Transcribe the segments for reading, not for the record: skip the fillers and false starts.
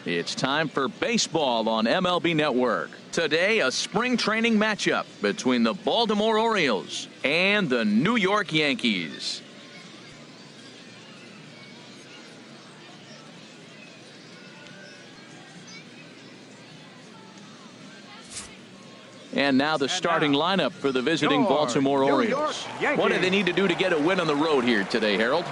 It's time for baseball on MLB Network. Today, a spring training matchup between the Baltimore Orioles and the New York Yankees. And now the starting lineup for the visiting Baltimore Orioles. What do they need to do to get a win on the road here today, Harold?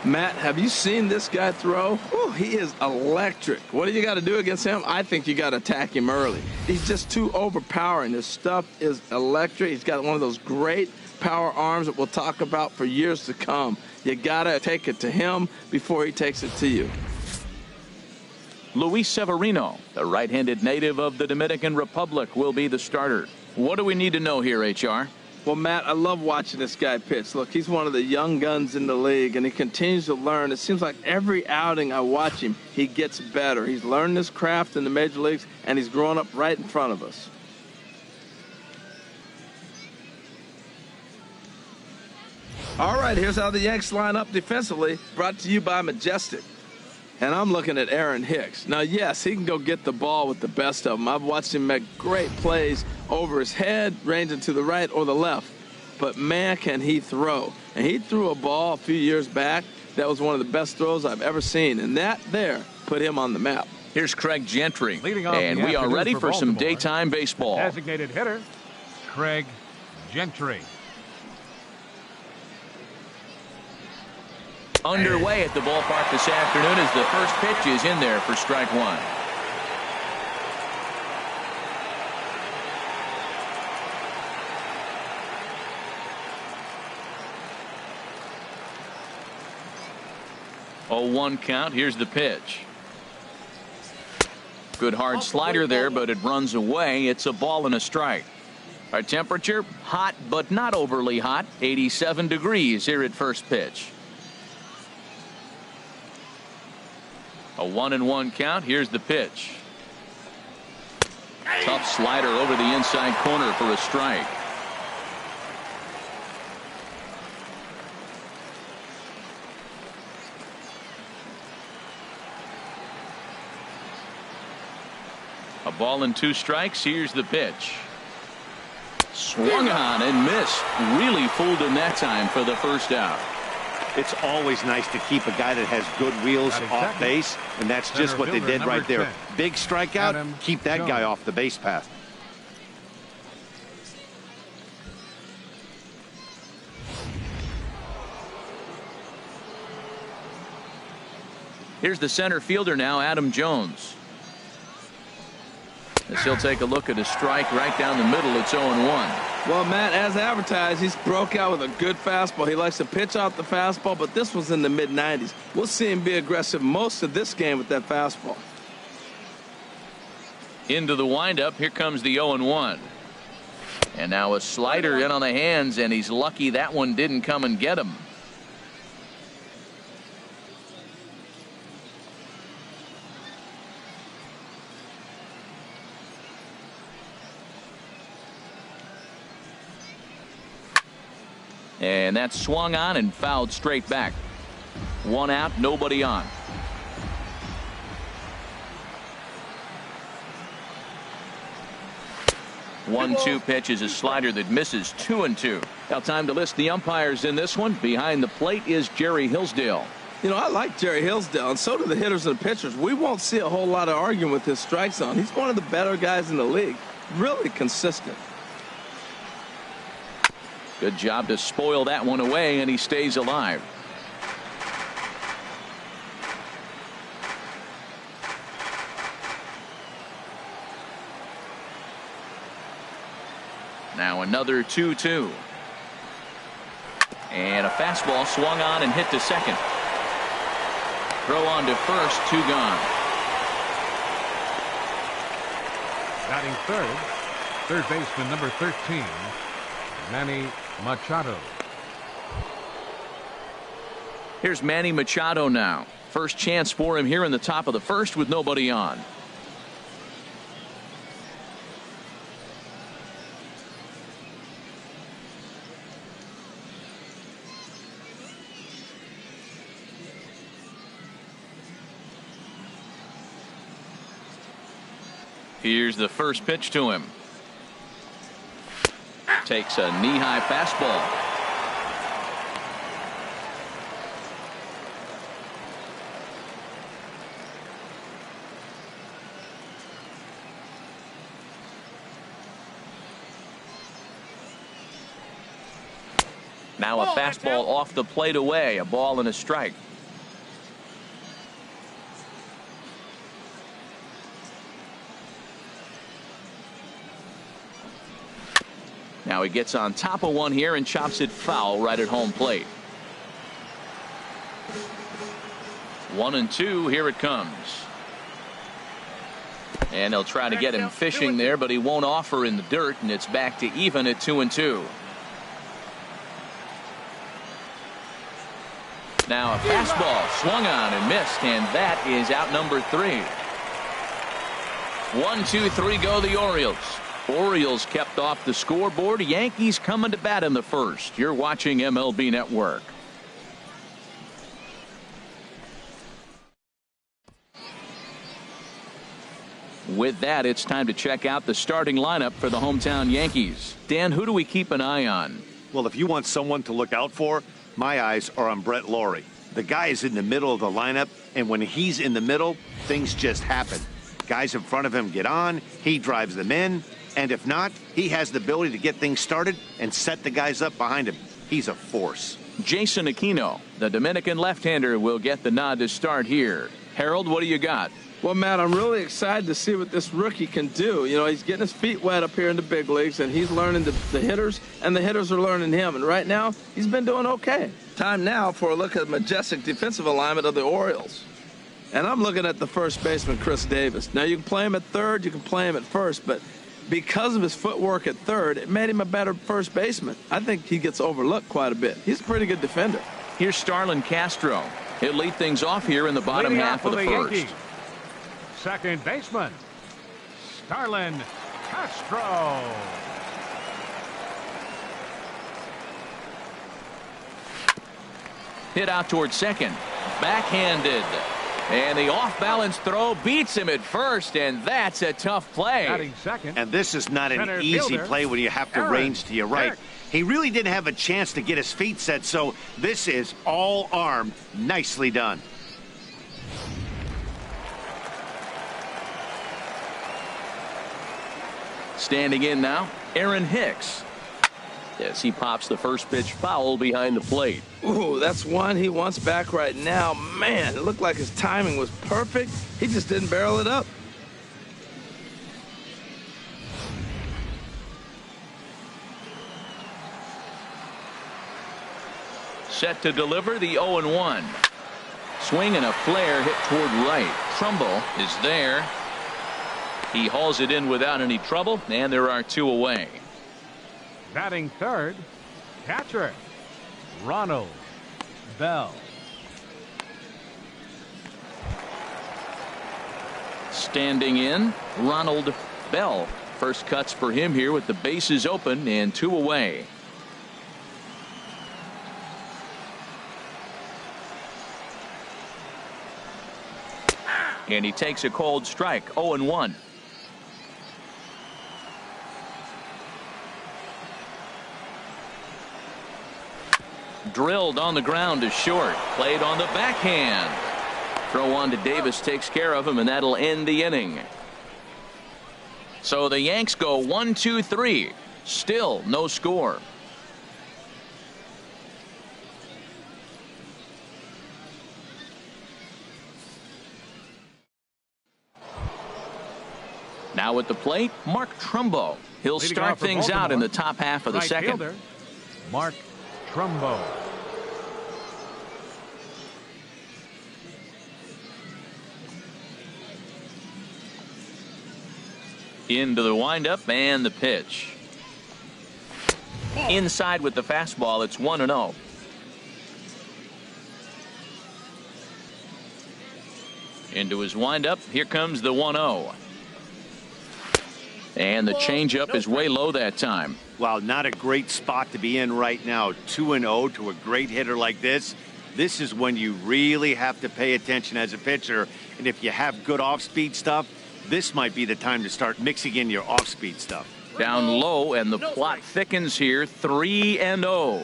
Matt, have you seen this guy throw? Oh, he is electric. What do you got to do against him? I think you got to attack him early. He's just too overpowering. His stuff is electric. He's got one of those great power arms that we'll talk about for years to come. You got to take it to him before he takes it to you. Luis Severino, the right-handed native of the Dominican Republic, will be the starter. What do we need to know here, HR? Well, Matt, I love watching this guy pitch. Look, he's one of the young guns in the league, and he continues to learn. It seems like every outing I watch him, he gets better. He's learned this craft in the major leagues, and he's growing up right in front of us. All right, here's how the Yanks line up defensively, brought to you by Majestic. And I'm looking at Aaron Hicks. Now, yes, he can go get the ball with the best of them. I've watched him make great plays over his head, ranging to the right or the left. But, man, can he throw. And he threw a ball a few years back that was one of the best throws I've ever seen. And that there put him on the map. Here's Craig Gentry. And we are ready for some daytime baseball. Designated hitter, Craig Gentry. Underway at the ballpark this afternoon as the first pitch is in there for strike one. Oh, 1 count. Here's the pitch. Good hard slider there, but it runs away. It's a ball and a strike. Our temperature, hot but not overly hot, 87 degrees here at first pitch. A 1-1 count. Here's the pitch. Tough slider over the inside corner for a strike. A ball and 2 strikes. Here's the pitch. Swung on and missed. Really fooled him that time for the first out. It's always nice to keep a guy that has good wheels off base, and that's just what they did right there. Big strikeout, keep that guy off the base path. Here's the center fielder now, Adam Jones. As he'll take a look at a strike right down the middle. It's 0-1. Well, Matt, as advertised, he's broke out with a good fastball. He likes to pitch out the fastball, but this was in the mid-90s. We'll see him be aggressive most of this game with that fastball. Into the windup. Here comes the 0-1. And now a slider in on the hands, and he's lucky that one didn't come and get him. And that's swung on and fouled straight back. 1 out, nobody on. One-two pitch is a slider that misses. 2-2. Now time to list the umpires in this one. Behind the plate is Jerry Hillsdale. You know, I like Jerry Hillsdale, and so do the hitters and the pitchers. We won't see a whole lot of arguing with his strike zone. He's one of the better guys in the league. Really consistent. Good job to spoil that one away, and he stays alive. Now another 2-2. And a fastball swung on and hit to second. Throw on to first, 2 gone. Batting third baseman number 13, Manny Machado. Here's Manny Machado now. First chance for him here in the top of the first with nobody on. Here's the first pitch to him. Takes a knee-high fastball. Now a fastball off the plate away, a ball and a strike. Now he gets on top of one here and chops it foul right at home plate. 1-2, here it comes. And they'll try to get him fishing there, but he won't offer in the dirt, and it's back to even at 2-2. Now a fastball swung on and missed, and that is out number 3. 1, 2, 3 go the Orioles. Orioles kept off the scoreboard. Yankees coming to bat in the first. You're watching MLB Network. With that, it's time to check out the starting lineup for the hometown Yankees. Dan, who do we keep an eye on? Well, if you want someone to look out for, my eyes are on Brett Lawrie. The guy is in the middle of the lineup, and when he's in the middle, things just happen. Guys in front of him get on, he drives them in, and if not, he has the ability to get things started and set the guys up behind him. He's a force. Jason Aquino, the Dominican left-hander, will get the nod to start here. Harold, what do you got? Well, Matt, I'm really excited to see what this rookie can do. You know, he's getting his feet wet up here in the big leagues, and he's learning the hitters, and the hitters are learning him. And right now, he's been doing okay. Time now for a look at the majestic defensive alignment of the Orioles. And I'm looking at the first baseman, Chris Davis. Now, you can play him at third, you can play him at first, but because of his footwork at third, it made him a better first baseman. I think he gets overlooked quite a bit. He's a pretty good defender. Here's Starlin Castro. He'll lead things off here in the bottom half of the first. Yankees. Second baseman, Starlin Castro. Hit out towards second. Backhanded. And the off-balance throw beats him at first, and that's a tough play. Batting second. And this is not an easy play when you have to range to your right. He really didn't have a chance to get his feet set, so this is all arm. Nicely done. Standing in now, Aaron Hicks. Yes, he pops the first pitch foul behind the plate. Ooh, that's one he wants back right now. Man, it looked like his timing was perfect. He just didn't barrel it up. Set to deliver the 0-1. Swing and a flare hit toward right. Trumbo is there. He hauls it in without any trouble, and there are 2 away. Batting third, catcher, Ronald Bell. Standing in, Ronald Bell. First cuts for him here with the bases open and 2 away. And he takes a cold strike, 0-1. Drilled on the ground to short. Played on the backhand. Throw on to Davis takes care of him, and that'll end the inning. So the Yanks go 1, 2, 3. Still no score. Now at the plate, Mark Trumbo. He'll start things out in the top half of the second. Fielder, Mark Trumbo. Into the windup and the pitch. Inside with the fastball, it's 1-0. Into his windup, here comes the 1-0. And the changeup is way low that time. Wow, not a great spot to be in right now. 2-0 to a great hitter like this. This is when you really have to pay attention as a pitcher. And if you have good off-speed stuff, This might be the time to start mixing in your off-speed stuff. Down low, and the plot thickens here. 3-0.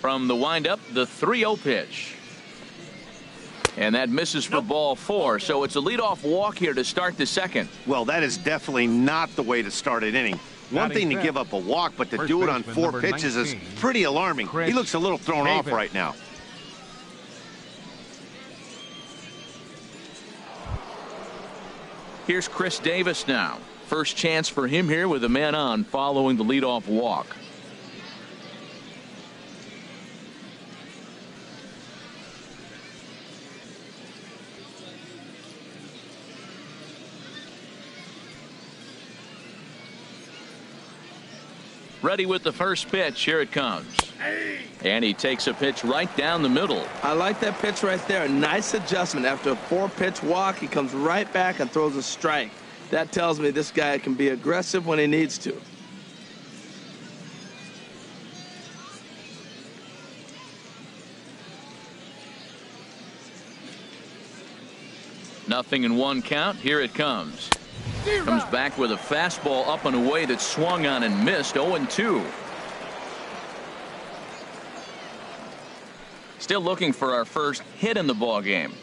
From the windup, the 3-0 pitch. And that misses for ball 4. So it's a leadoff walk here to start the second. Well, that is definitely not the way to start an inning. One thing to give up a walk, but to do it on 4 pitches is pretty alarming. He looks a little thrown off right now. Here's Chris Davis now. First chance for him here with a man on following the leadoff walk. Ready with the first pitch. Here it comes. And he takes a pitch right down the middle. I like that pitch right there. A nice adjustment. After a 4-pitch walk, he comes right back and throws a strike. That tells me this guy can be aggressive when he needs to. Nothing in 1 count. Here it comes. Comes back with a fastball up and away that swung on and missed. 0-2. Still looking for our first hit in the ball game.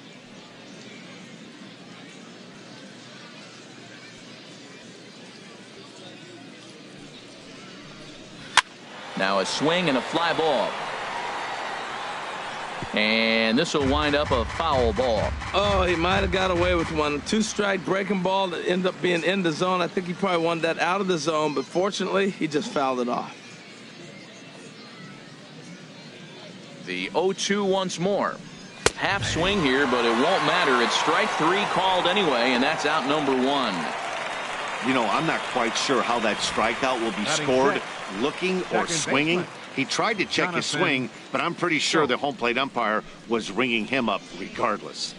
Now a swing and a fly ball. And this will wind up a foul ball. Oh, he might have got away with one. 2-strike breaking ball that ended up being in the zone. I think he probably wanted that out of the zone, but fortunately, he just fouled it off. The 0-2 once more. Half swing here, but it won't matter. It's strike 3 called anyway, and that's out number 1. You know, I'm not quite sure how that strikeout will be scored, looking or swinging. He tried to check his swing, but I'm pretty sure the home plate umpire was ringing him up regardless.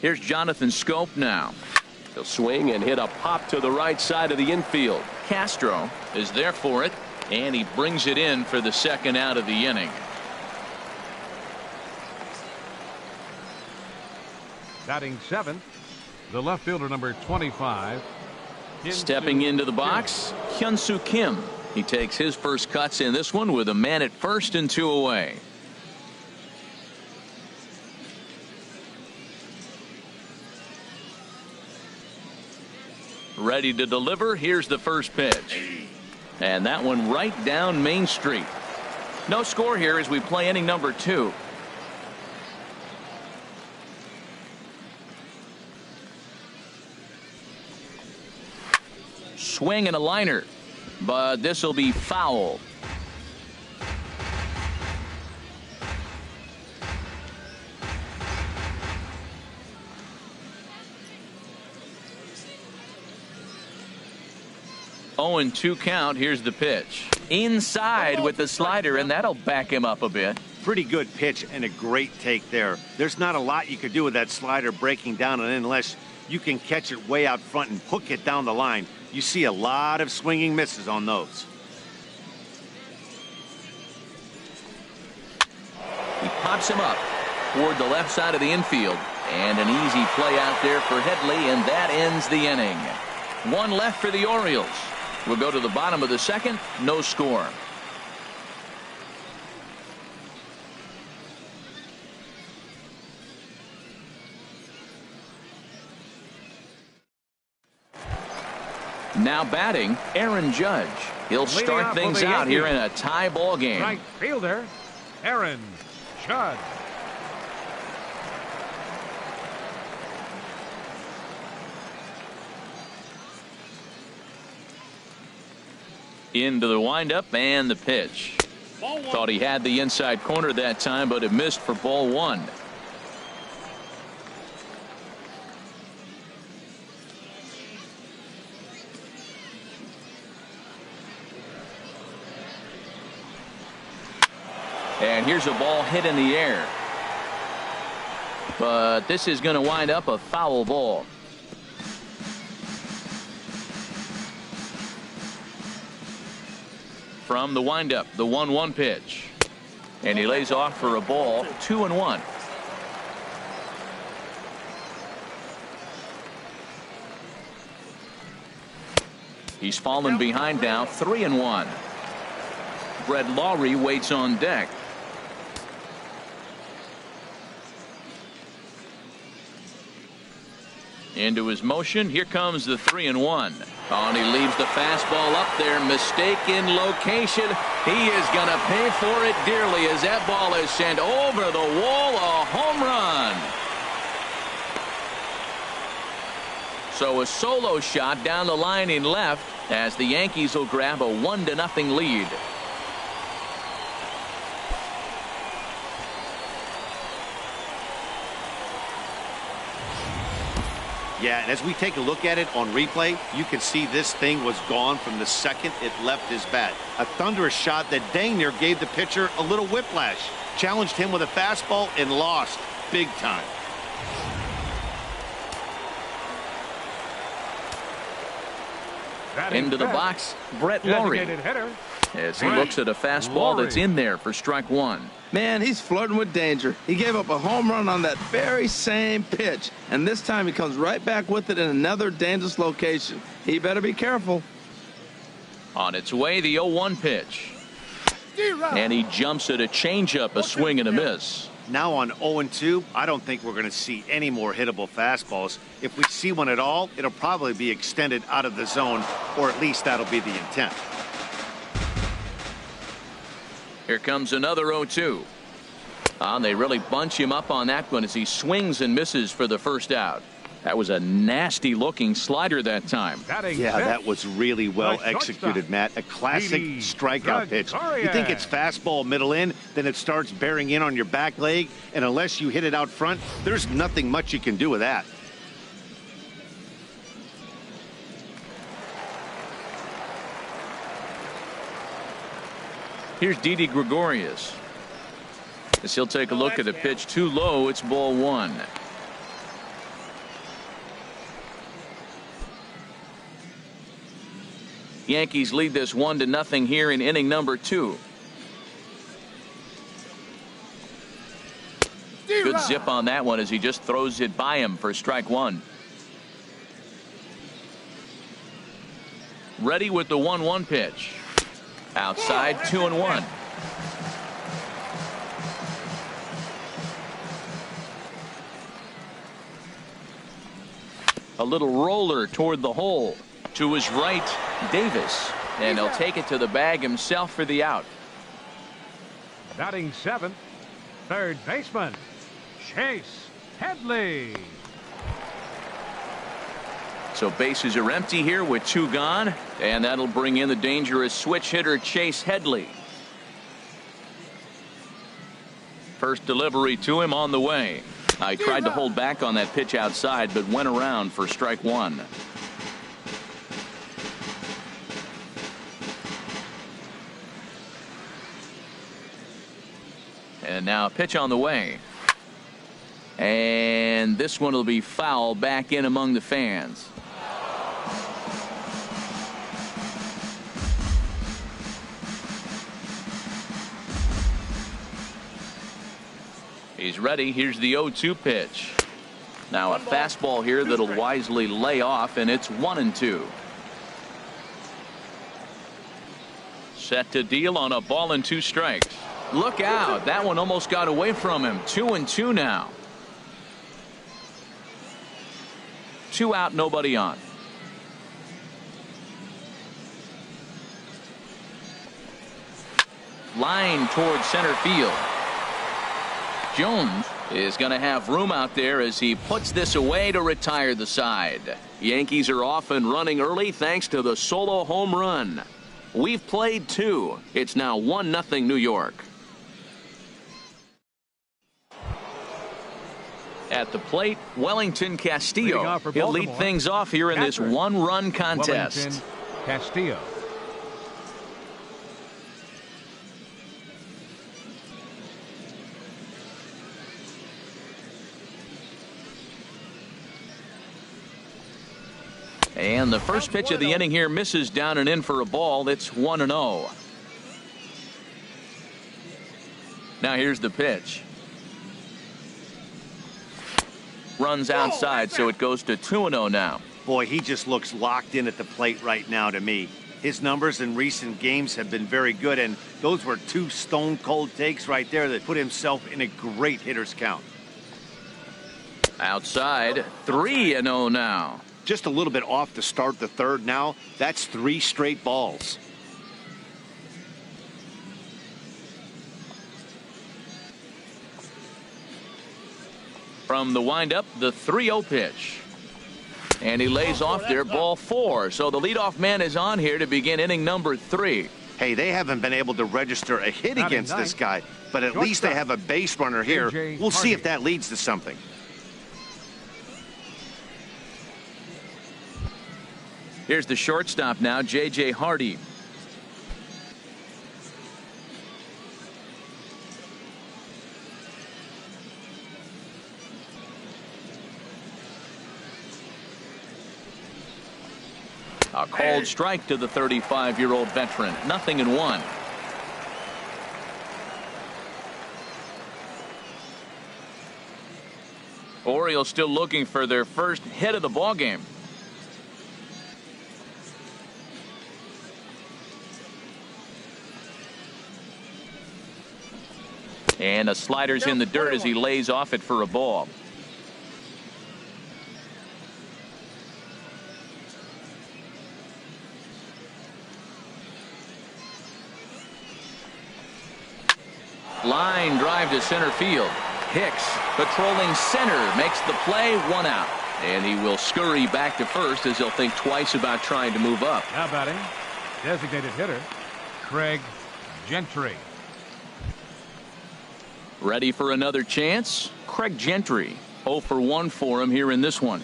Here's Jonathan Scope now. He'll swing and hit a pop to the right side of the infield. Castro is there for it, and he brings it in for the second out of the inning. Batting 7th, the left fielder, number 25. Stepping into the box, Hyun-Soo Kim. He takes his first cuts in this one with a man at first and 2 away. Ready to deliver. Here's the first pitch. And that one right down Main Street. No score here as we play inning number 2. Swing and a liner, but this will be foul. Oh, and 2 count. Here's the pitch. Inside with the slider, and that'll back him up a bit. Pretty good pitch and a great take there. There's not a lot you could do with that slider breaking down, and unless you can catch it way out front and hook it down the line, you see a lot of swinging misses on those. He pops him up toward the left side of the infield, and an easy play out there for Headley, and that ends the inning. 1 left for the Orioles. We'll go to the bottom of the second. No score. Now batting, Aaron Judge. He'll start things out here in a tie ball game. Right fielder, Aaron Judge. Into the windup and the pitch. Thought he had the inside corner that time, but it missed for ball 1. And here's a ball hit in the air. but this is going to wind up a foul ball. From the windup, the 1-1 pitch. And he lays off for a ball, 2-1. He's fallen behind now, 3-1. Brett Lawrie waits on deck. Into his motion. Here comes the 3-1. Oh, and he leaves the fastball up there. Mistaken location. He is going to pay for it dearly as that ball is sent over the wall. A home run. So a solo shot down the line in left as the Yankees will grab a 1-0 lead. Yeah, and as we take a look at it on replay, you can see this thing was gone from the second it left his bat. A thunderous shot that dang near gave the pitcher a little whiplash. Challenged him with a fastball and lost big time. Into the box, Brett Lawrie. As he looks at a fastball that's in there for strike one. Man, he's flirting with danger. He gave up a home run on that very same pitch, and this time he comes right back with it in another dangerous location. He better be careful. On its way, the 0-1 pitch. And he jumps at a changeup, a swing and a miss. Now on 0-2, I don't think we're going to see any more hittable fastballs. If we see one at all, it'll probably be extended out of the zone, or at least that'll be the intent. Here comes another 0-2. And they really bunch him up on that one as he swings and misses for the first out. That was a nasty looking slider that time. Yeah, that was really well executed, Matt. A classic strikeout pitch. You think it's fastball middle in, then it starts bearing in on your back leg, and unless you hit it out front, there's nothing much you can do with that. Here's Didi Gregorius. As he'll take a look at a pitch too low, it's ball one. Yankees lead this 1-0 here in inning number 2. Good zip on that one as he just throws it by him for strike one. Ready with the 1-1 pitch. Outside, 2-1. A little roller toward the hole. To his right, Davis. And he'll take it to the bag himself for the out. Batting seventh, third baseman, Chase Headley. So bases are empty here with 2 gone. And that'll bring in the dangerous switch hitter Chase Headley. First delivery to him on the way. I tried to hold back on that pitch outside, but went around for strike one. And now a pitch on the way. And this one will be foul back in among the fans. He's ready. Here's the 0-2 pitch. Now a fastball here that'll wisely lay off, and it's 1-2. Set to deal on a ball and 2 strikes. Look out. That one almost got away from him. 2-2 now. 2 out, nobody on. Line towards center field. Jones is going to have room out there as he puts this away to retire the side. Yankees are off and running early thanks to the solo home run. We've played 2. It's now 1-0 New York. At the plate, Wellington Castillo. He'll lead things off here in this 1-run contest. Wellington Castillo. And the first pitch of the inning here misses down and in for a ball. It's 1-0. Now here's the pitch. Runs outside, so it goes to 2-0 now. Boy, he just looks locked in at the plate right now to me. His numbers in recent games have been very good, and those were two stone-cold takes right there that put himself in a great hitter's count. Outside, 3-0 now. Just a little bit off to start the third now. That's 3 straight balls. From the windup, the 3-0 pitch. And he lays off there, ball 4. So the leadoff man is on here to begin inning number 3. Hey, they haven't been able to register a hit against this guy, but at least they have a base runner here. We'll see if that leads to something. Here's the shortstop now, J.J. Hardy. A called strike to the 35-year-old veteran. 0-1. Orioles still looking for their first hit of the ballgame. And a slider's in the dirt as he lays off it for a ball. Line drive to center field. Hicks patrolling center makes the play, 1 out. And he will scurry back to first as he'll think twice about trying to move up. Now batting, designated hitter, Craig Gentry. Ready for another chance? Craig Gentry. 0 for 1 for him here in this one.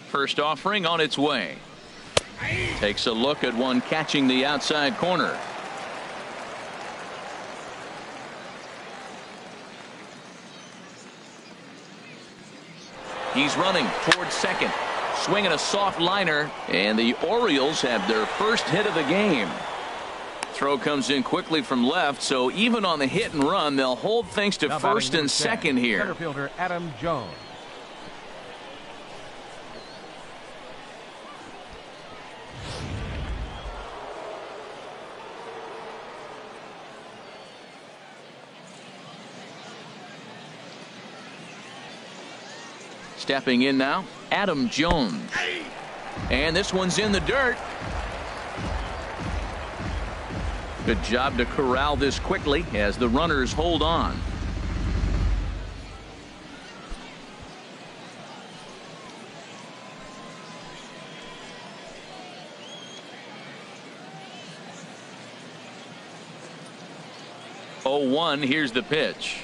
First offering on its way. Takes a look at one catching the outside corner. He's running towards second. Swinging a soft liner, and the Orioles have their first hit of the game. Throw comes in quickly from left, so even on the hit and run, they'll hold things to first and second here. Center fielder Adam Jones. Stepping in now, Adam Jones. And this one's in the dirt. Good job to corral this quickly as the runners hold on. Oh, 1, here's the pitch.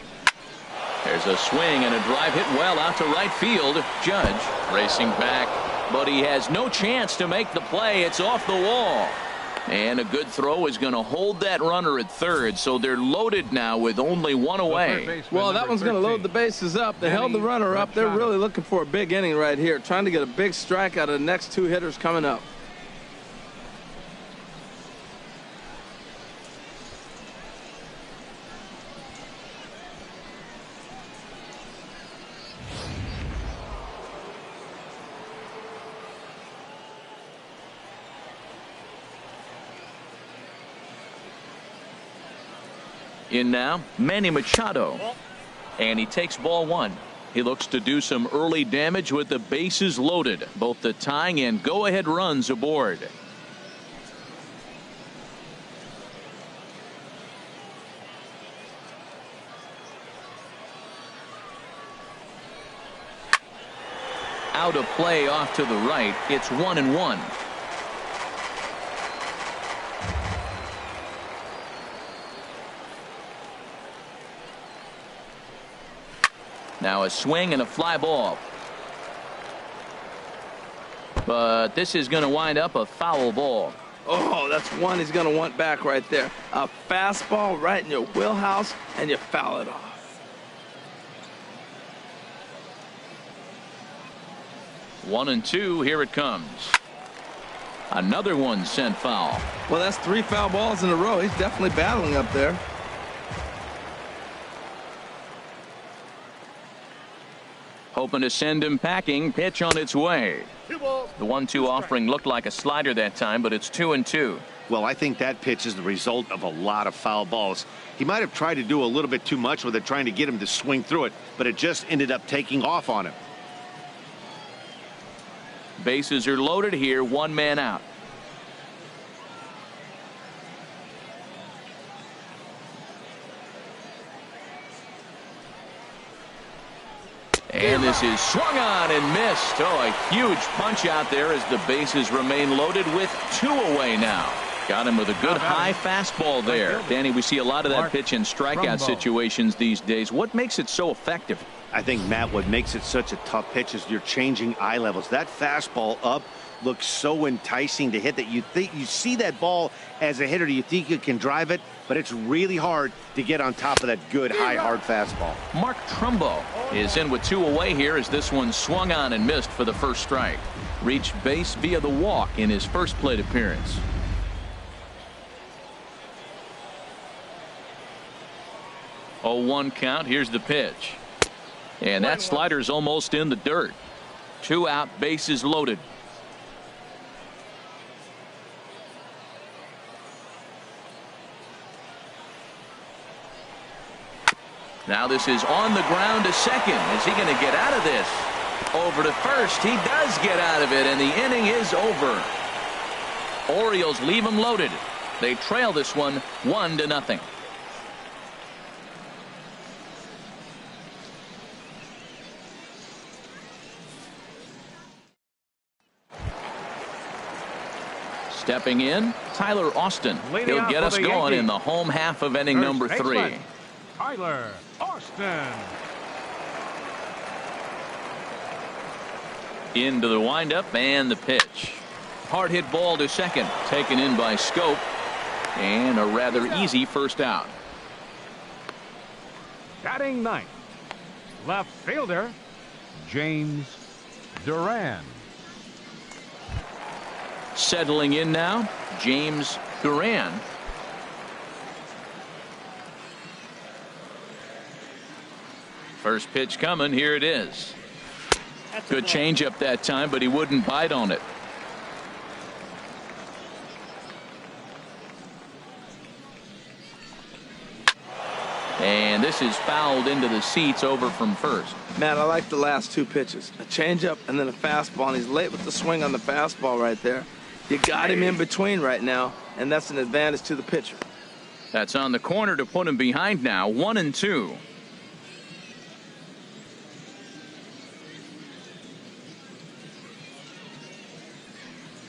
There's a swing and a drive hit well out to right field. Judge racing back, but he has no chance to make the play. It's off the wall. And a good throw is going to hold that runner at third, so they're loaded now with only 1 away. Well, that one's going to load the bases up. They held the runner up. They're really looking for a big inning right here, trying to get a big strike out of the next 2 hitters coming up. In now, Manny Machado. And he takes ball 1. He looks to do some early damage with the bases loaded. Both the tying and go-ahead runs aboard. Out of play off to the right. It's 1-1. Now a swing and a fly ball. But this is going to wind up a foul ball. Oh, that's one he's going to want back right there. A fastball right in your wheelhouse, and you foul it off. 1-2. Here it comes. Another one sent foul. Well, that's 3 foul balls in a row. He's definitely battling up there. Hoping to send him packing. Pitch on its way. The 1-2 offering looked like a slider that time, but it's 2-2. Well, I think that pitch is the result of a lot of foul balls. He might have tried to do a little bit too much with it, trying to get him to swing through it, but it just ended up taking off on him. Bases are loaded here. 1 man out. And this is swung on and missed. Oh, a huge punch out there as the bases remain loaded with 2 away now. Got him with a good high fastball there. Danny, we see a lot of that pitch in strikeout situations these days. What makes it so effective? I think, Matt, what makes it such a tough pitch is you're changing eye levels. That fastball up looks so enticing to hit that you see that ball as a hitter. You think you can drive it, but it's really hard to get on top of that good high hard fastball. Mark Trumbo is in with 2 away here as this one swung on and missed for the first strike. Reached base via the walk in his first plate appearance. 0-1 count. Here's the pitch. And that slider's almost in the dirt. 2 out, bases loaded. Now this is on the ground to second. Is he going to get out of this? Over to first. He does get out of it, and the inning is over. Orioles leave him loaded. They trail this one 1-0. Stepping in, Tyler Austin. He'll get us going in the home half of inning number 3. Tyler Austin. Into the windup and the pitch. Hard hit ball to second. Taken in by Scope. And a rather easy first out. Batting 9th. Left fielder James Duran. Settling in now, James Duran. First pitch coming. Here it is. Good changeup that time, but he wouldn't bite on it. And this is fouled into the seats over from first. Matt, I like the last 2 pitches. A changeup and then a fastball, and he's late with the swing on the fastball right there. You got him in between right now, and that's an advantage to the pitcher. That's on the corner to put him behind now. 1-2.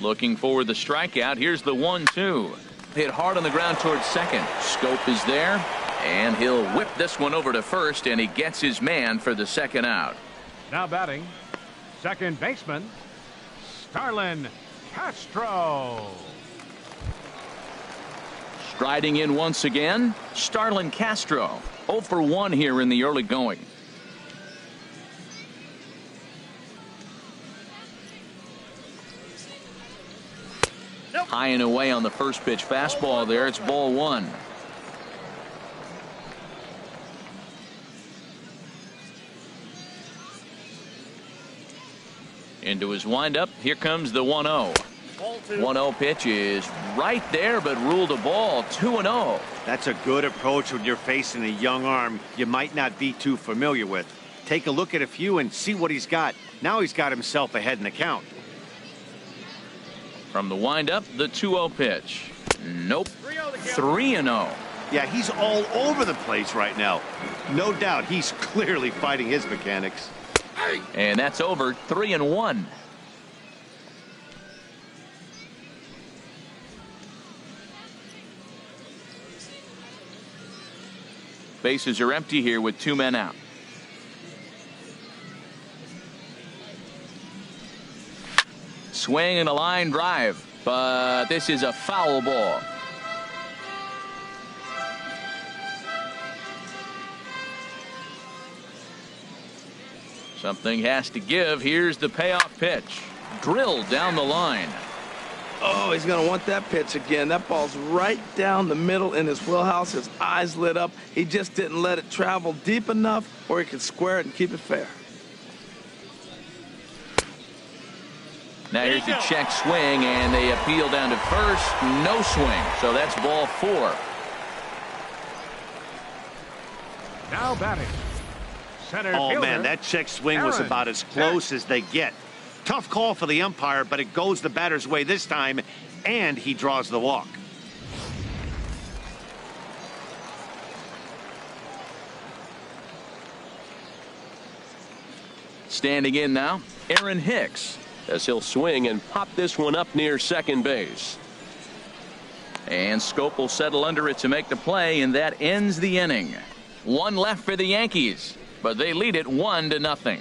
Looking for the strikeout. Here's the 1-2. Hit hard on the ground towards second. Scope is there, and he'll whip this one over to first, and he gets his man for the second out. Now batting, second baseman Starlin Castro. Striding in once again, Starlin Castro. 0 for 1 here in the early going. High and away on the first pitch fastball there. It's ball 1. Into his windup. Here comes the 1-0. 1-0 pitch is right there, but ruled a ball. 2-0. That's a good approach when you're facing a young arm you might not be too familiar with. Take a look at a few and see what he's got. Now he's got himself ahead in the count. From the windup, the 2-0 pitch. Nope. 3-0. Yeah, he's all over the place right now. No doubt he's clearly fighting his mechanics. And that's over. 3-1. Bases are empty here with 2 men out. Swing and a line drive, but this is a foul ball. Something has to give. Here's the payoff pitch. Drilled down the line. Oh, he's going to want that pitch again. That ball's right down the middle in his wheelhouse. His eyes lit up. He just didn't let it travel deep enough where he could square it and keep it fair. Now here's the check swing, and they appeal down to first. No swing. So that's ball 4. Now batting. Center Oh, fielder, man, that check swing was Aaron about as close as they get. Tough call for the umpire, but it goes the batter's way this time, and he draws the walk. Standing in now, Aaron Hicks, as he'll swing and pop this one up near second base. And Scope will settle under it to make the play, and that ends the inning. One left for the Yankees, but they lead it 1-0.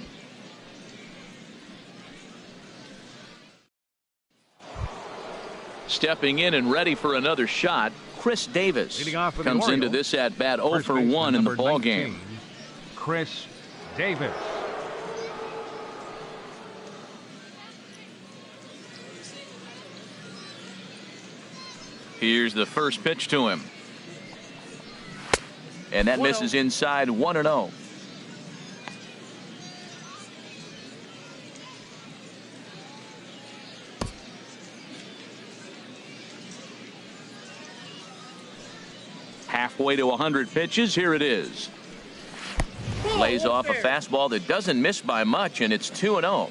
Stepping in and ready for another shot, Chris Davis Leading off for the comes into Orioles, this at bat 0 first for baseman 1 in the number ball 19, game. Chris Davis. Here's the first pitch to him. And that misses inside 1-0. Halfway to 100 pitches. Here it is. Lays off a fastball that doesn't miss by much, and it's 2-0.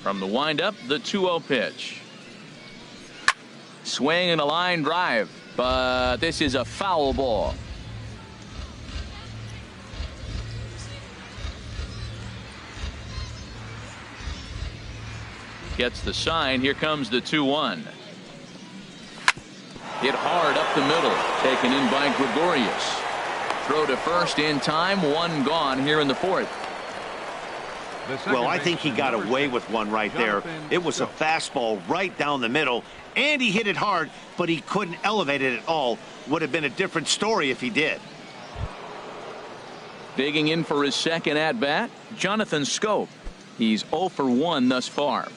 From the windup, the 2-0 pitch. Swing and a line drive, but this is a foul ball. Gets the sign. Here comes the 2-1. Hit hard up the middle. Taken in by Gregorius. Throw to first in time. One gone here in the 4th. Well, I think he got away with one right there. It was a fastball right down the middle, and he hit it hard, but he couldn't elevate it at all. Would have been a different story if he did. Digging in for his second at-bat, Jonathan Scope. He's 0 for 1 thus far.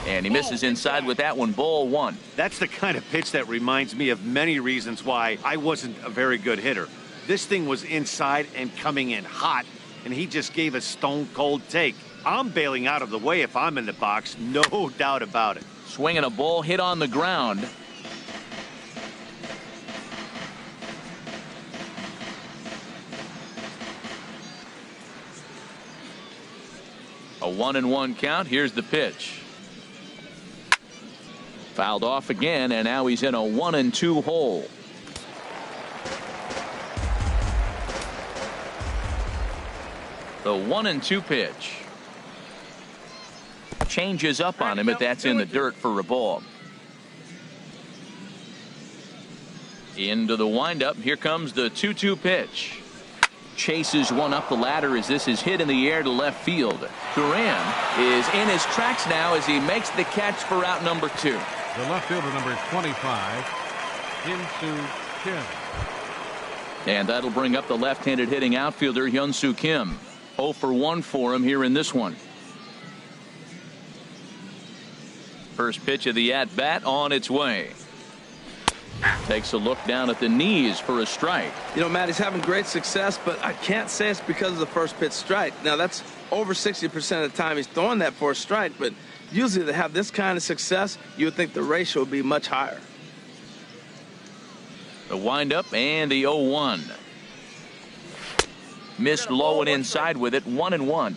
And he misses inside with that one. Ball 1. That's the kind of pitch that reminds me of many reasons why I wasn't a very good hitter. This thing was inside and coming in hot, and he just gave a stone-cold take. I'm bailing out of the way if I'm in the box, no doubt about it. Swinging a ball hit on the ground. A 1-1 count. Here's the pitch. Fouled off again, and now he's in a 1-2 hole. The 1-2 pitch. Changes up on him, but that's in the dirt for a ball. Into the windup. Here comes the 2-2 pitch. Chases one up the ladder as this is hit in the air to left field. Duran is in his tracks now as he makes the catch for out number 2. The left fielder, number 25, Hyun-Soo Kim. And that'll bring up the left-handed hitting outfielder Hyun-Soo Kim. 0 for 1 for him here in this one. First pitch of the at-bat on its way. Takes a look down at the knees for a strike. You know, Matt, he's having great success, but I can't say it's because of the first pitch strike. Now, that's over 60% of the time he's throwing that for a strike, but usually to have this kind of success, you would think the ratio would be much higher. The windup and the 0-1. Missed low and inside with it. 1-1.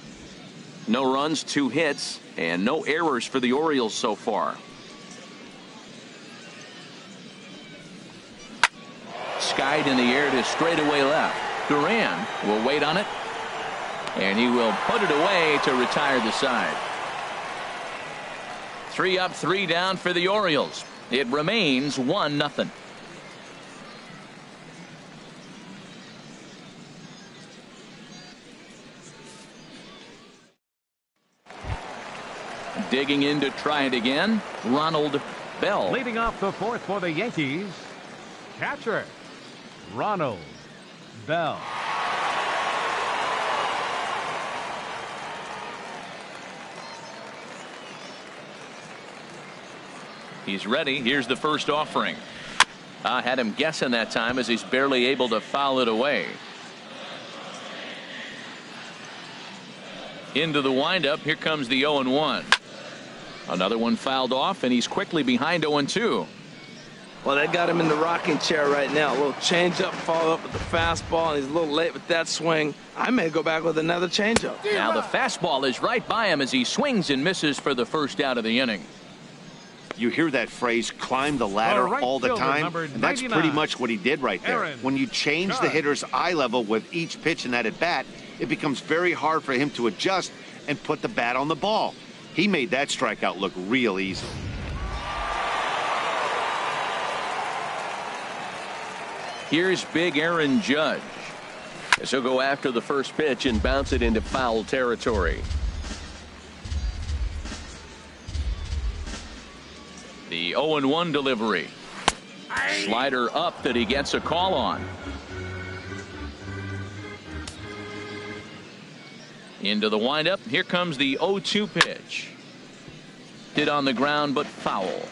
No runs, 2 hits, and no errors for the Orioles so far. Skied in the air to straightaway left. Duran will wait on it, and he will put it away to retire the side. 3 up, 3 down for the Orioles. It remains 1-0. Digging in to try it again, Ronald Bell. Leading off the fourth for the Yankees, catcher Ronald Bell. He's ready. Here's the first offering. I had him guessing that time as he's barely able to foul it away. Into the windup. Here comes the 0-1. Another one fouled off, and he's quickly behind 0-2. Well, they got him in the rocking chair right now. A little changeup, followed up with the fastball, and he's a little late with that swing. I may go back with another changeup. Now the fastball is right by him as he swings and misses for the first out of the inning. You hear that phrase, climb the ladder, right all the fielder, time, number and that's 99, pretty much what he did right there. Aaron When you change the hitter's eye level with each pitch in that at-bat, it becomes very hard for him to adjust and put the bat on the ball. He made that strikeout look real easy. Here's big Aaron Judge, as he'll go after the first pitch and bounce it into foul territory. The 0-1 delivery. Slider up that he gets a call on. Into the windup. Here comes the 0-2 pitch. Hit on the ground, but foul.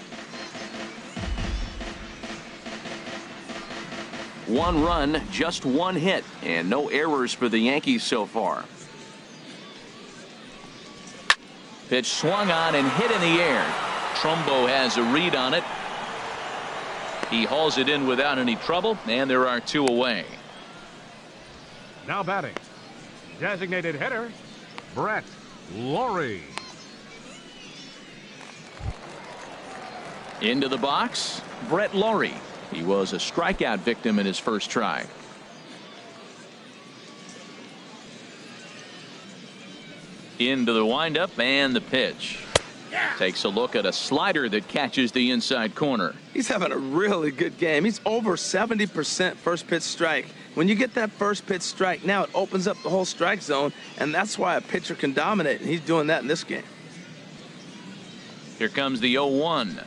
One run, just one hit, and no errors for the Yankees so far. Pitch swung on and hit in the air. Trumbo has a read on it. He hauls it in without any trouble, and there are two away. Now batting, designated hitter Brett Lawrie. Into the box, Brett Lawrie. He was a strikeout victim in his first try. Into the windup and the pitch. Takes a look at a slider that catches the inside corner. He's having a really good game. He's over 70% first pitch strike. When you get that first pitch strike, now it opens up the whole strike zone, and that's why a pitcher can dominate, and he's doing that in this game. Here comes the 0-1.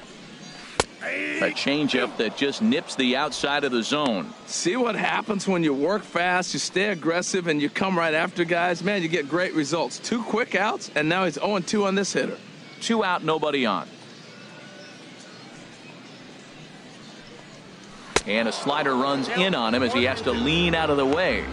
A changeup that just nips the outside of the zone. See what happens when you work fast, you stay aggressive, and you come right after guys? Man, you get great results. 2 quick outs, and now he's 0-2 on this hitter. 2 out, nobody on. And a slider runs in on him as he has to lean out of the way.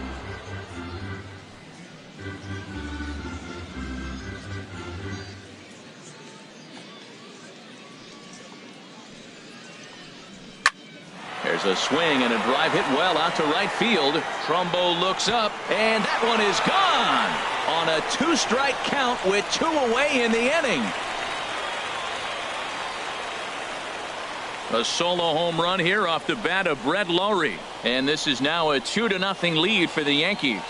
There's a swing and a drive hit well out to right field. Trumbo looks up, and that one is gone on a 2-strike count with 2 away in the inning. A solo home run here off the bat of Brett Lawrie, and this is now a 2-0 lead for the Yankees.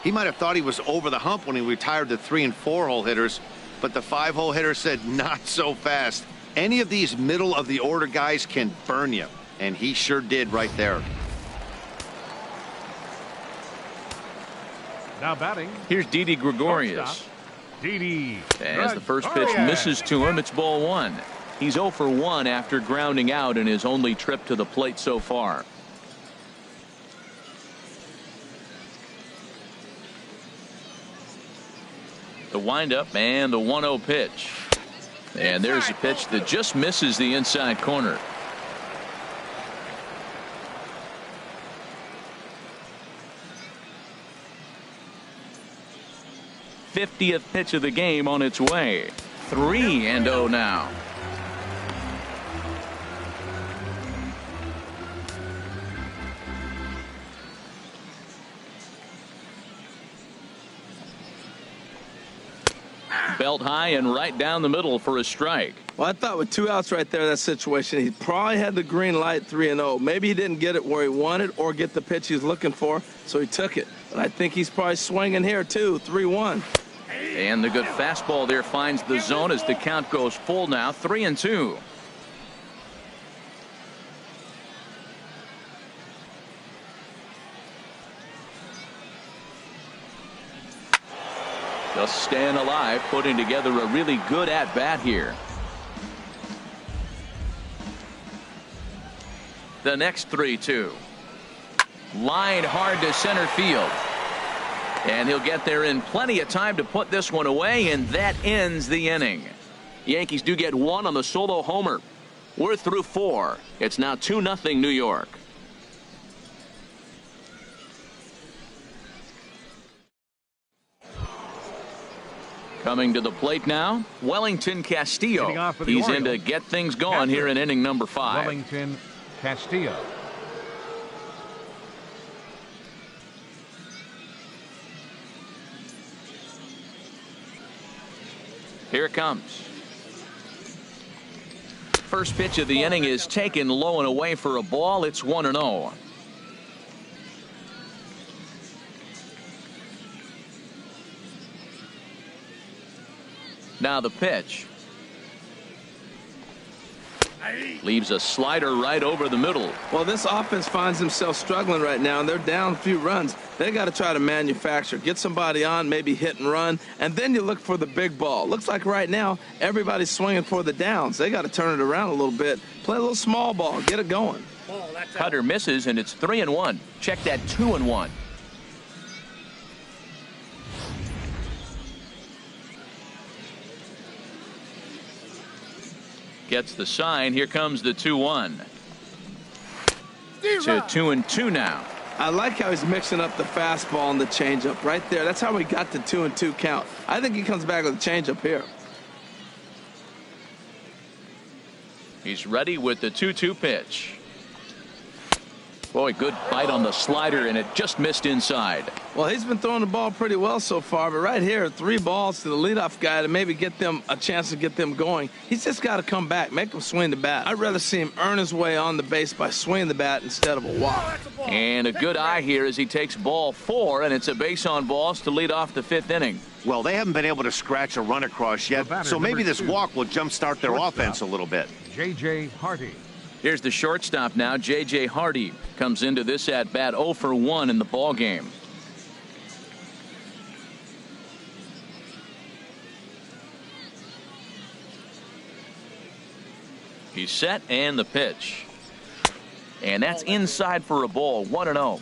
He might have thought he was over the hump when he retired the 3- and 4-hole hitters, but the 5-hole hitter said not so fast. Any of these middle-of-the-order guys can burn you, and he sure did right there. Now batting, Here's Didi Gregorius. Didi. As the first pitch misses to him, it's ball 1. He's 0 for 1 after grounding out in his only trip to the plate so far. The windup and the 1-0 pitch. And there's a pitch that just misses the inside corner. '50th pitch of the game on its way. 3-0 now. Belt high and right down the middle for a strike. Well, I thought with 2 outs right there in that situation, he probably had the green light 3-0. Maybe he didn't get it where he wanted or get the pitch he's looking for, so he took it. But I think he's probably swinging here, too, 3-1. And the good fastball there finds the zone as the count goes full now, 3-2. Just staying alive, putting together a really good at-bat here. The next 3-2. Line hard to center field. And he'll get there in plenty of time to put this one away, and that ends the inning. Yankees do get one on the solo homer. We're through 4. It's now 2-0 New York. Coming to the plate now, Wellington Castillo. He's in to get things going here in inning number 5. Wellington Castillo. Here it comes. First pitch of the inning is taken low and away for a ball. It's 1-0. Now the pitch. Leaves a slider right over the middle. Well, this offense finds themselves struggling right now, and they're down a few runs. They got to try to manufacture, get somebody on, maybe hit and run, and then you look for the big ball. Looks like right now everybody's swinging for the downs. They got to turn it around a little bit, play a little small ball, get it going. Cutter misses, and it's 3-1. Check that 2-1. Gets the sign. Here comes the 2-1. To 2-2 now. I like how he's mixing up the fastball and the changeup right there. That's how we got the 2-2 count. I think he comes back with a changeup here. He's ready with the 2-2 pitch. Boy, good bite on the slider, and it just missed inside. Well, he's been throwing the ball pretty well so far, but right here, 3 balls to the leadoff guy to maybe get them a chance to get them going. He's just got to come back, make him swing the bat. I'd rather see him earn his way on the base by swinging the bat instead of a walk. And a good eye here as he takes ball 4, and it's a base on balls to lead off the 5th inning. Well, they haven't been able to scratch a run across yet, so maybe this walk will jumpstart their offense a little bit. J.J. Hardy. Here's the shortstop now. J.J. Hardy comes into this at-bat 0 for 1 in the ball game. He's set, and the pitch. And that's inside for a ball. 1-0.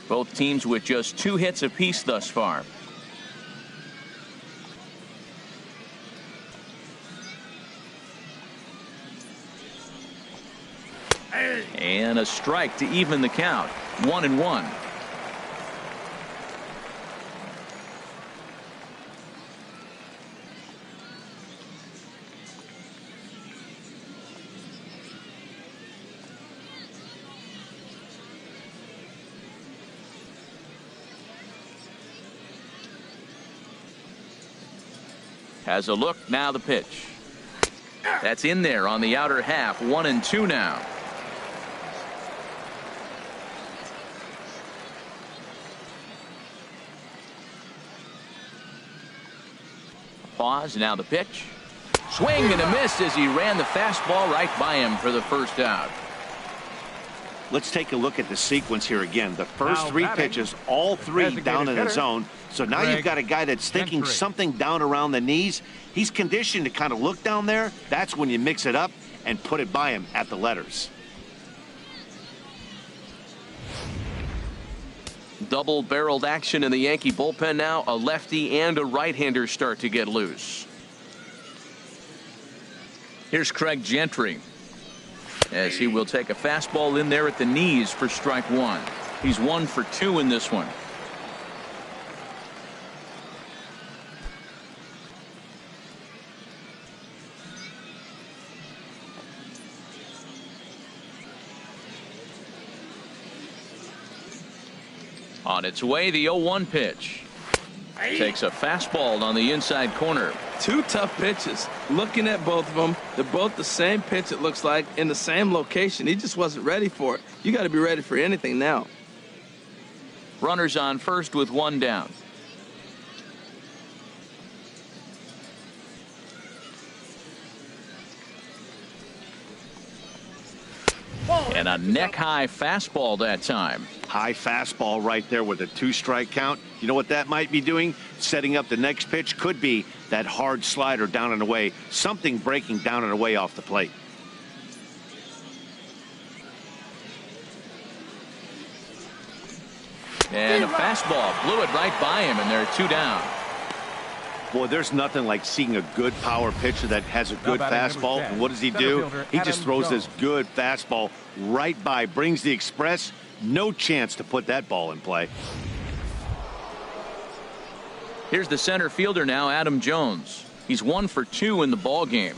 Both teams with just 2 hits apiece thus far. And a strike to even the count. 1-1. Has a look. Now the pitch. That's in there on the outer half. 1-2 now. Pause. Now the pitch. Swing and a miss as he ran the fastball right by him for the first out. Let's take a look at the sequence here again. The first 3 pitches, all 3 down in the zone. So now you've got a guy that's thinking something down around the knees. He's conditioned to kind of look down there. That's when you mix it up and put it by him at the letters. Double-barreled action in the Yankee bullpen now. A lefty and a right-hander start to get loose. Here's Craig Gentry, as he will take a fastball in there at the knees for strike 1. He's 1 for 2 in this one. On its way, the 0-1 pitch. Takes a fastball on the inside corner. 2 tough pitches. Looking at both of them, they're both the same pitch, it looks like, in the same location. He just wasn't ready for it. You got to be ready for anything now. Runners on first with 1 down. And a neck-high fastball that time. High fastball right there with a 2-strike count. You know what that might be doing? Setting up the next pitch. Could be that hard slider down and away. Something breaking down and away off the plate. And a fastball blew it right by him, and there are 2 down. Boy, there's nothing like seeing a good power pitcher that has a good fastball. And what does he do? He just throws this good fastball right by, brings the express. No chance to put that ball in play. Here's the center fielder now, Adam Jones. He's 1 for 2 in the ball game.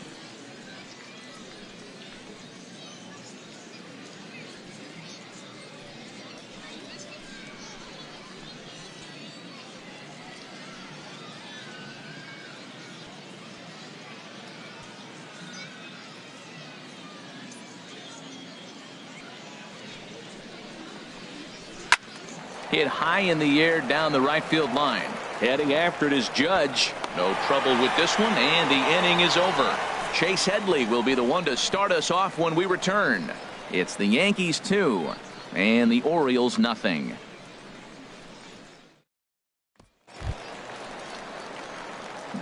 Hit high in the air down the right field line. Heading after it is Judge. No trouble with this one, and the inning is over. Chase Headley will be the one to start us off when we return. It's the Yankees 2 and the Orioles nothing.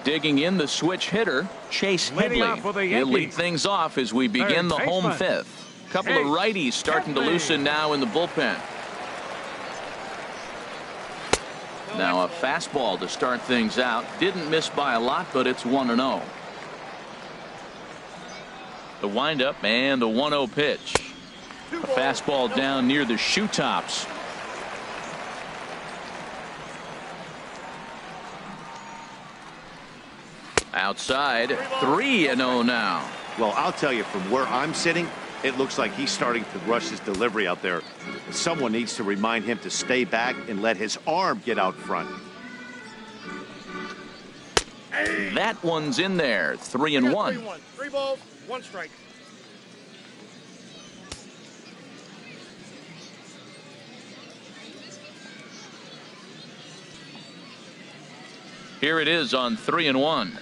Digging in the switch hitter, Chase Headley. He'll lead things off as we begin the home fifth. Couple of righties starting to loosen now in the bullpen. Now a fastball to start things out. Didn't miss by a lot, but it's 1-0. The windup and the 1-0 pitch. A fastball down near the shoe tops. Outside, 3-0 now. Well, I'll tell you, from where I'm sitting, it looks like he's starting to rush his delivery out there. Someone needs to remind him to stay back and let his arm get out front. That one's in there. 3-1. 3 balls, 1 strike. Here it is on 3-1.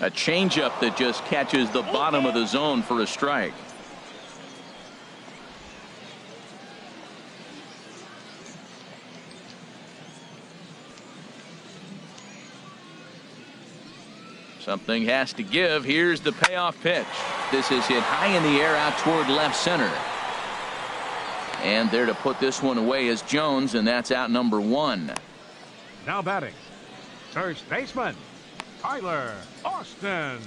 A changeup that just catches the bottom of the zone for a strike. Something has to give. Here's the payoff pitch. This is hit high in the air out toward left center. And there to put this one away is Jones, and that's out number 1. Now batting, first baseman, Tyler Austin.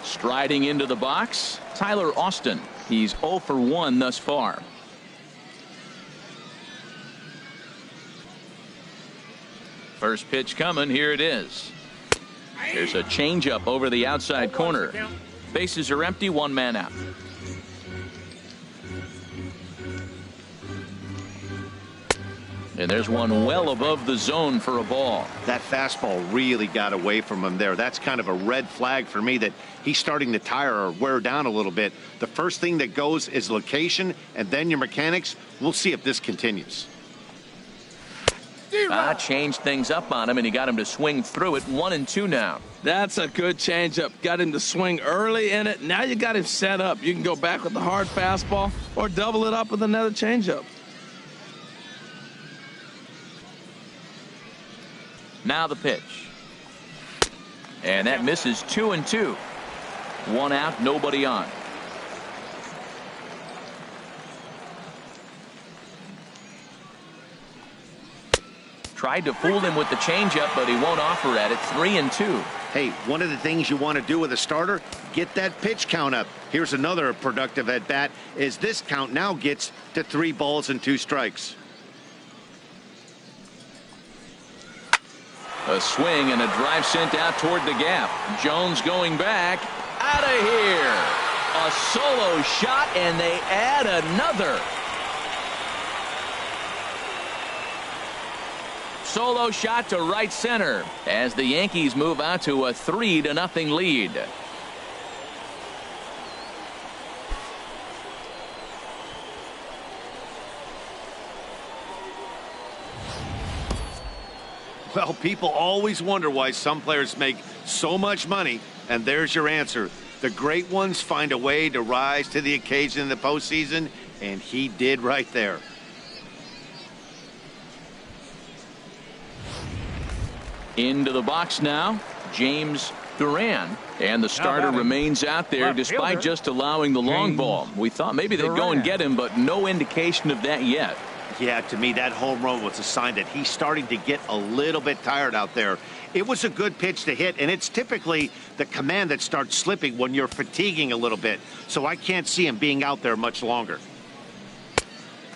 Striding into the box, Tyler Austin. He's 0 for 1 thus far. First pitch coming. Here it is. There's a changeup over the outside corner. Bases are empty. 1 man out. And there's one well above the zone for a ball. That fastball really got away from him there. That's kind of a red flag for me that he's starting to tire or wear down a little bit. The first thing that goes is location, and then your mechanics. We'll see if this continues. Changed things up on him, and he got him to swing through it. 1-2 now. That's a good changeup. Got him to swing early in it. Now you got him set up. You can go back with the hard fastball or double it up with another changeup. Now the pitch. And that misses. 2-2. 1 out, nobody on. Tried to fool him with the changeup, but he won't offer at it. 3-2. Hey, one of the things you want to do with a starter, get that pitch count up. Here's another productive at bat, is this count now gets to 3 balls and 2 strikes. A swing and a drive sent out toward the gap. Jones going back. Out of here. A solo shot, and they add another. Solo shot to right center as the Yankees move out to a 3-0 lead. Well, people always wonder why some players make so much money, and there's your answer. The great ones find a way to rise to the occasion in the postseason, and he did right there. Into the box now, James Duran. And the starter remains out there despite just allowing the long ball. We thought maybe they'd go and get him, but no indication of that yet. Yeah, to me, that home run was a sign that he's starting to get a little bit tired out there. It was a good pitch to hit, and it's typically the command that starts slipping when you're fatiguing a little bit. So I can't see him being out there much longer.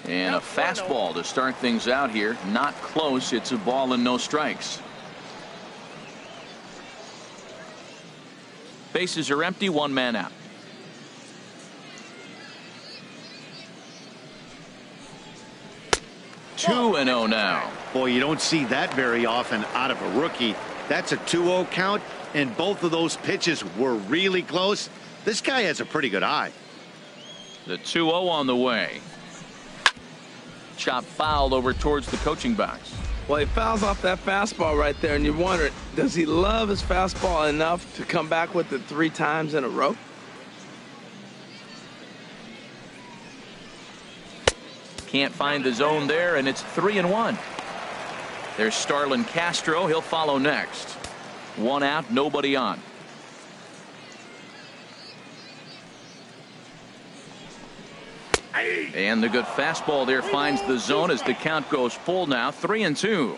And a fastball to start things out here. Not close. It's a ball and no strikes. Bases are empty, one man out. Two and 0 now. Boy, you don't see that very often out of a rookie. That's a 2-0 count, and both of those pitches were really close. This guy has a pretty good eye. The 2-0 on the way. Chop fouled over towards the coaching box. Well, he fouls off that fastball right there, and you wonder, does he love his fastball enough to come back with it 3 times in a row? Can't find the zone there, and it's 3-1. There's Starlin Castro. He'll follow next. One out, nobody on. And the good fastball there finds the zone as the count goes full now. 3-2.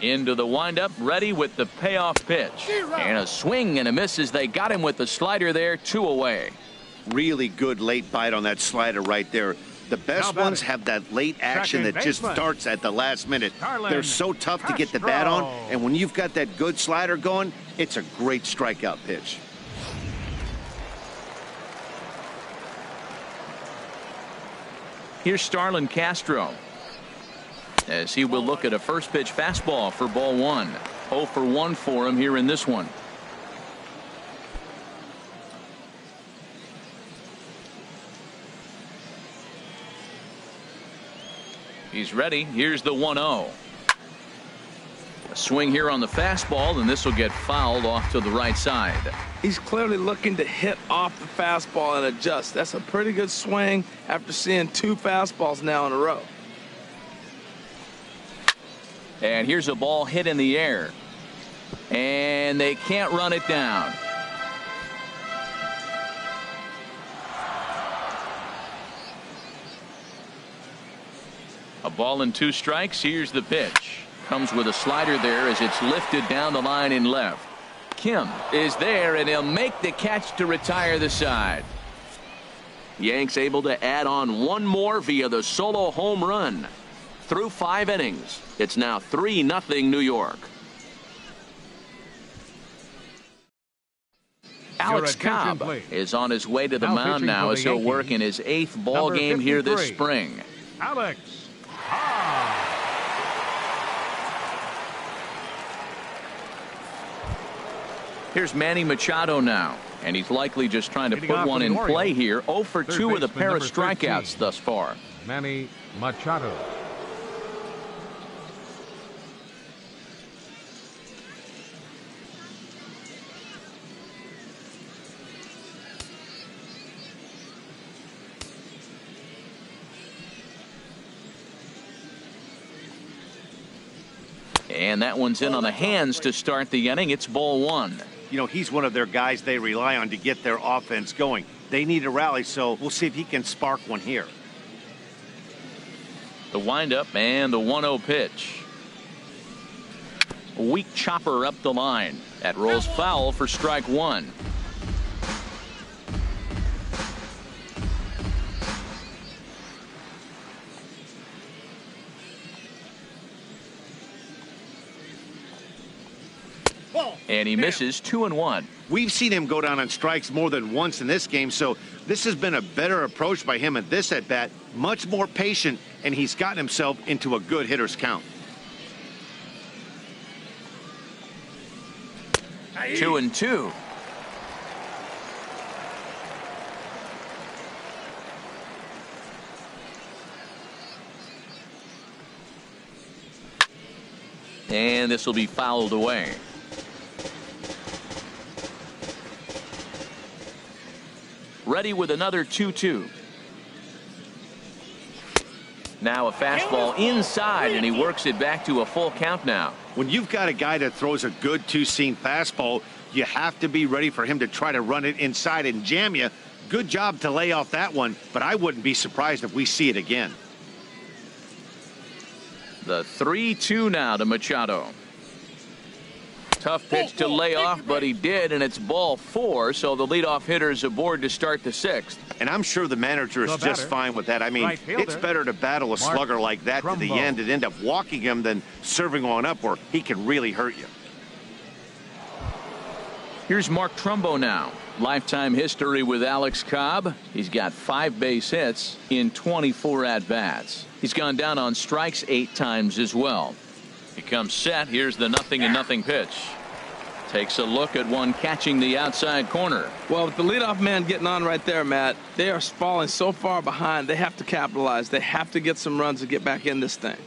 Into the windup, ready with the payoff pitch. And a swing and a miss as they got him with the slider there. 2 away. Really good late bite on that slider right there. The best ones have that late action that just starts at the last minute. They're so tough to get the bat on, and when you've got that good slider going, it's a great strikeout pitch. Here's Starlin Castro as he will look at a first pitch fastball for ball 1. 0 for 1 for him here in this one. He's ready. Here's the 1-0. A swing here on the fastball, and this will get fouled off to the right side. He's clearly looking to hit off the fastball and adjust. That's a pretty good swing after seeing 2 fastballs now in a row. And here's a ball hit in the air. And they can't run it down. A ball and 2 strikes. Here's the pitch. Comes with a slider there as it's lifted down the line in left. Kim is there, and he'll make the catch to retire the side. Yanks able to add on 1 more via the solo home run. Through 5 innings, it's now 3-0 New York. Alex Cobb is on his way to the mound now as he'll work in his 8th ball game here this spring. Alex Cobb. Here's Manny Machado now, and he's likely just trying to put one in play here. 0 for 2 with a pair of strikeouts thus far. Manny Machado. And that one's in on the hands to start the inning. It's ball 1. You know, he's one of their guys they rely on to get their offense going. They need a rally, so we'll see if he can spark one here. The windup and the 1-0 pitch. A weak chopper up the line. That rolls foul for strike 1. And he misses. 2-1. We've seen him go down on strikes more than once in this game, so this has been a better approach by him at this at-bat. Much more patient, and he's gotten himself into a good hitter's count. 2-2. And this will be fouled away. Ready with another 2-2. Now a fastball inside, and he works it back to a full count now. When you've got a guy that throws a good two-seam fastball, you have to be ready for him to try to run it inside and jam you. Good job to lay off that one, but I wouldn't be surprised if we see it again. The 3-2 now to Machado. Tough pitch to lay off, but he did, and it's ball 4, so the leadoff hitter is aboard to start the 6th. And I'm sure the manager is just fine with that. I mean, it's better to battle a slugger like that to the end and end up walking him than serving one up where he can really hurt you. Here's Mark Trumbo now. Lifetime history with Alex Cobb. He's got 5 base hits in 24 at-bats. He's gone down on strikes 8 times as well. He comes set. Here's the 0-0 pitch. Takes a look at one catching the outside corner. Well, with the leadoff man getting on right there, Matt, they are falling so far behind. They have to capitalize. They have to get some runs to get back in this thing.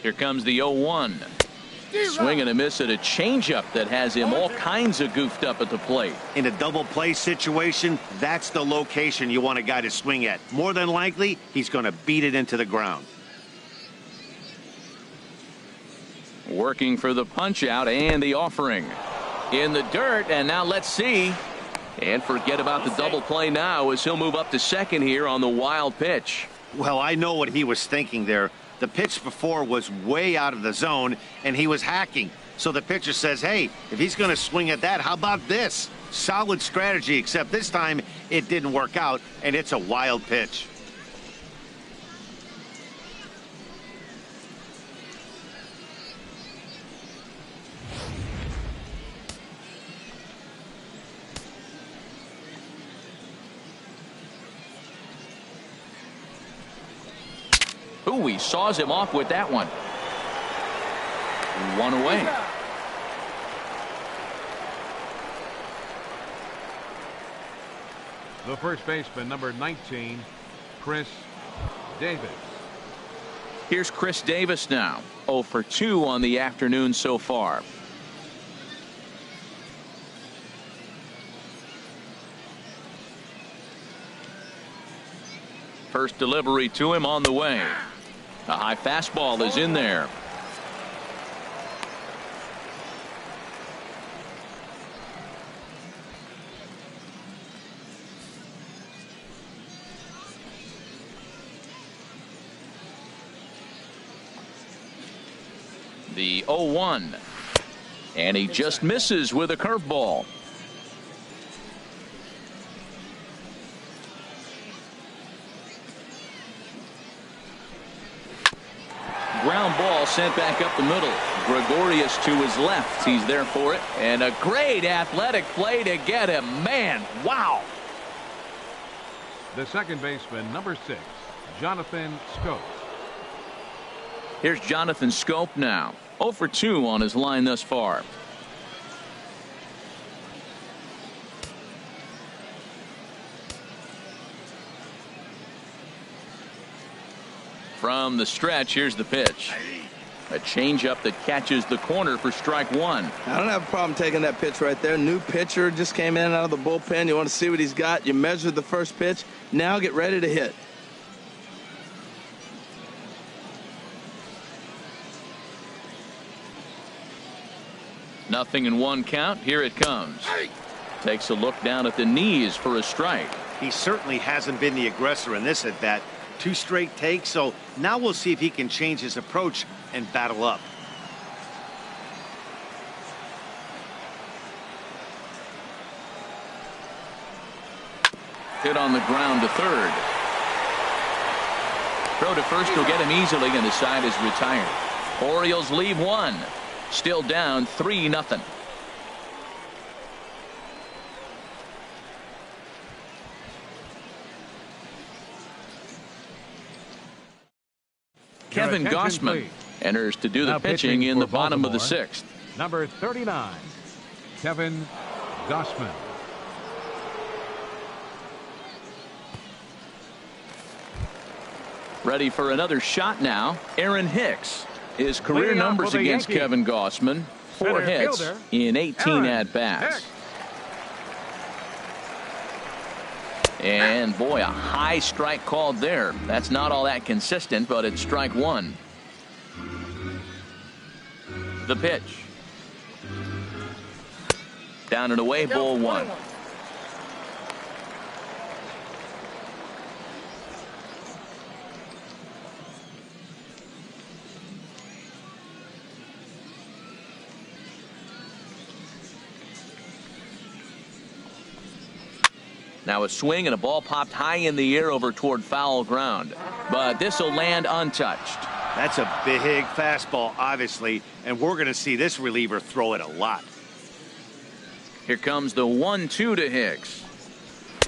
Here comes the 0-1. Swing and a miss at a changeup that has him all kinds of goofed up at the plate. In a double play situation, that's the location you want a guy to swing at. More than likely, he's going to beat it into the ground. Working for the punch out and the offering. In the dirt, and now let's see. And forget about the double play now as he'll move up to second here on the wild pitch. Well, I know what he was thinking there. The pitch before was way out of the zone, and he was hacking. So the pitcher says, hey, if he's going to swing at that, how about this? Solid strategy, except this time it didn't work out, and it's a wild pitch. Ooh, he saws him off with that one. 1 away. The first baseman, number 19, Chris Davis. Here's Chris Davis now. 0 for 2 on the afternoon so far. First delivery to him on the way. A high fastball is in there. The 0-1. And he just misses with a curveball. Ground ball sent back up the middle. Gregorius to his left. He's there for it. And a great athletic play to get him. Man, wow. The second baseman, number 6, Jonathan Schoop. Here's Jonathan Schoop now. 0 for 2 on his line thus far. From the stretch, here's the pitch. A changeup that catches the corner for strike 1. I don't have a problem taking that pitch right there. New pitcher just came in out of the bullpen. You want to see what he's got. You measure the first pitch. Now get ready to hit. Nothing in 1 count. Here it comes. Takes a look down at the knees for a strike. He certainly hasn't been the aggressor in this at bat. 2 straight takes, so now we'll see if he can change his approach and battle up. Hit on the ground to third. Throw to first will get him easily, and the side is retired. Orioles leave 1. Still down 3-0. Kevin Gossman enters to do the pitching in the bottom of the 6th. Number 39, Kevin Gossman. Ready for another shot now. Aaron Hicks. His career Leading off numbers for the against Yankees. Kevin Gossman. 4 Center hits fielder, in 18 Aaron at-bats. Hicks. And boy, a high strike called there. That's not all that consistent, but it's strike one. The pitch. Down and away, ball one. Now a swing and a ball popped high in the air over toward foul ground. But this will land untouched. That's a big fastball, obviously, and we're going to see this reliever throw it a lot. Here comes the 1-2 to Hicks.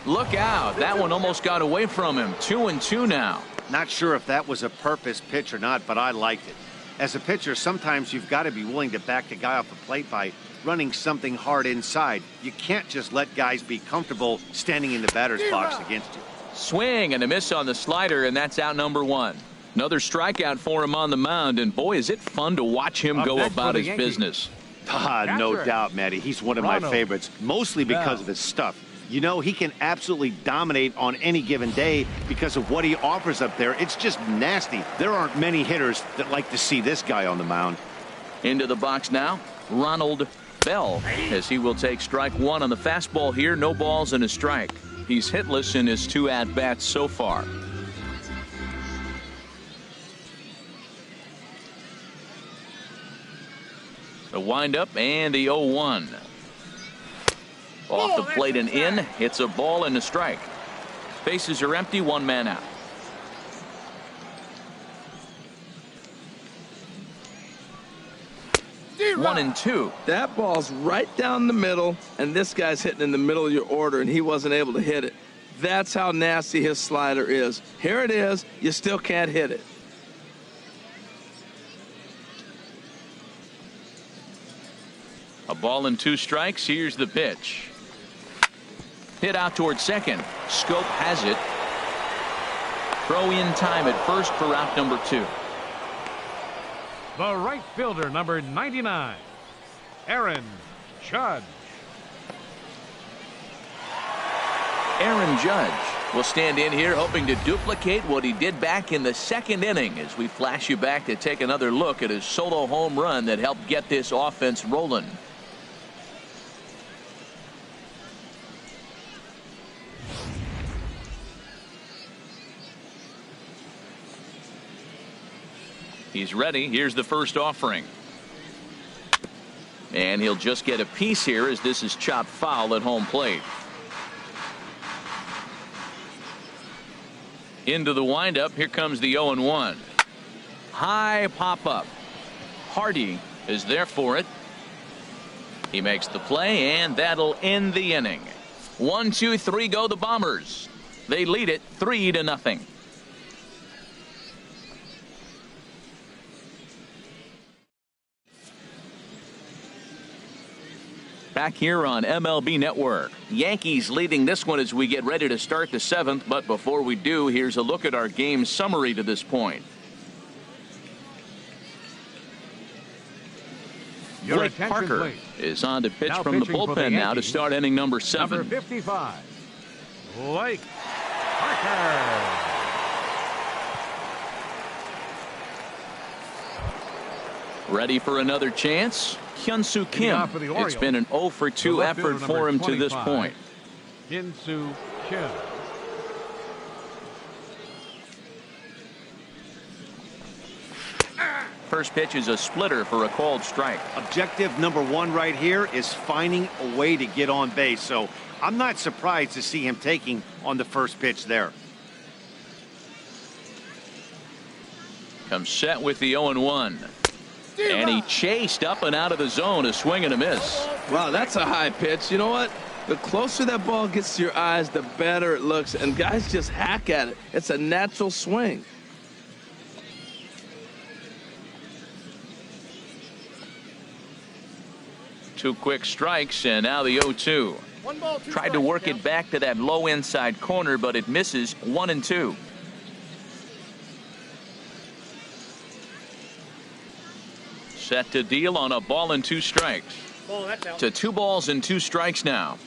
Look out. That one almost got away from him. 2-2 now. Not sure if that was a purpose pitch or not, but I liked it. As a pitcher, sometimes you've got to be willing to back the guy off the plate by running something hard inside. You can't just let guys be comfortable standing in the batter's box against you. Swing and a miss on the slider, and that's out number one. Another strikeout for him on the mound, and boy, is it fun to watch him go about his business. No doubt, Matty. He's one of my favorites, mostly because of his stuff. You know, he can absolutely dominate on any given day because of what he offers up there. It's just nasty. There aren't many hitters that like to see this guy on the mound. Into the box now, Ronald Bell, as he will take strike one on the fastball here. No balls and a strike. He's hitless in his 2 at-bats so far. The windup and the 0-1. Off the plate and in. It's a ball and a strike. Bases are empty. 1 man out. One and two. That ball's right down the middle, and this guy's hitting in the middle of your order, and he wasn't able to hit it. That's how nasty his slider is. Here it is. You still can't hit it. A ball and 2 strikes. Here's the pitch. Hit out towards second. Scope has it. Throw in time at first for out number 2. The right fielder, number 99, Aaron Judge. Aaron Judge will stand in here hoping to duplicate what he did back in the 2nd inning as we flash you back to take another look at his solo home run that helped get this offense rolling. He's ready. Here's the first offering. And he'll just get a piece here as this is chopped foul at home plate. Into the windup. Here comes the 0-1. High pop up. Hardy is there for it. He makes the play, and that'll end the inning. 1, 2, 3 go the Bombers. They lead it 3-0. Back here on MLB Network. Yankees leading this one as we get ready to start the 7th. But before we do, here's a look at our game summary to this point. Your Blake attention, Parker please. is on to pitch Now from the pitching for the bullpen now to Yankees, start inning number 7. Number 55, Blake Parker. Ready for another chance? Hyun-Soo Kim. It's been an 0 for 2 effort for him to this point. Hyun-Soo Kim. First pitch is a splitter for a called strike. Objective number 1 right here is finding a way to get on base. So I'm not surprised to see him taking on the first pitch there. Comes set with the 0-1. And he chased up and out of the zone. A swing and a miss. Wow, that's a high pitch. You know what? The closer that ball gets to your eyes, the better it looks. And guys just hack at it. It's a natural swing. Two quick strikes, and now the 0-2. Tried to work it back to that low inside corner, but it misses. 1-2. Set to deal on a ball and 2 strikes. Ball, that's out. To 2 balls and 2 strikes now.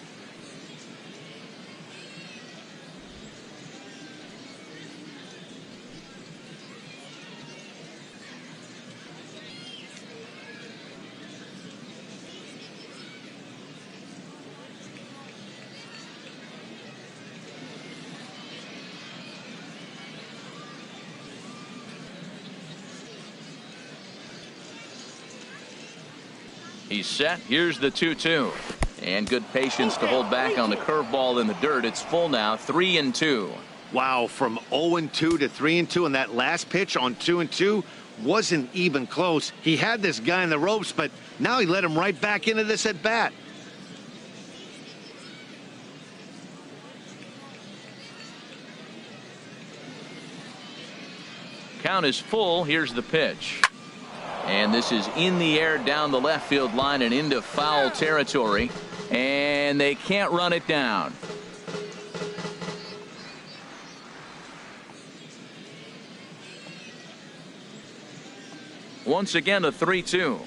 He's set. Here's the 2-2. And good patience to hold back on the curveball in the dirt. It's full now, 3-2. Wow, from 0-2 to 3-2, and that last pitch on 2-2 wasn't even close. He had this guy in the ropes, but now he let him right back into this at bat. Count is full. Here's the pitch. And this is in the air down the left field line and into foul territory. And they can't run it down. Once again, a 3-2.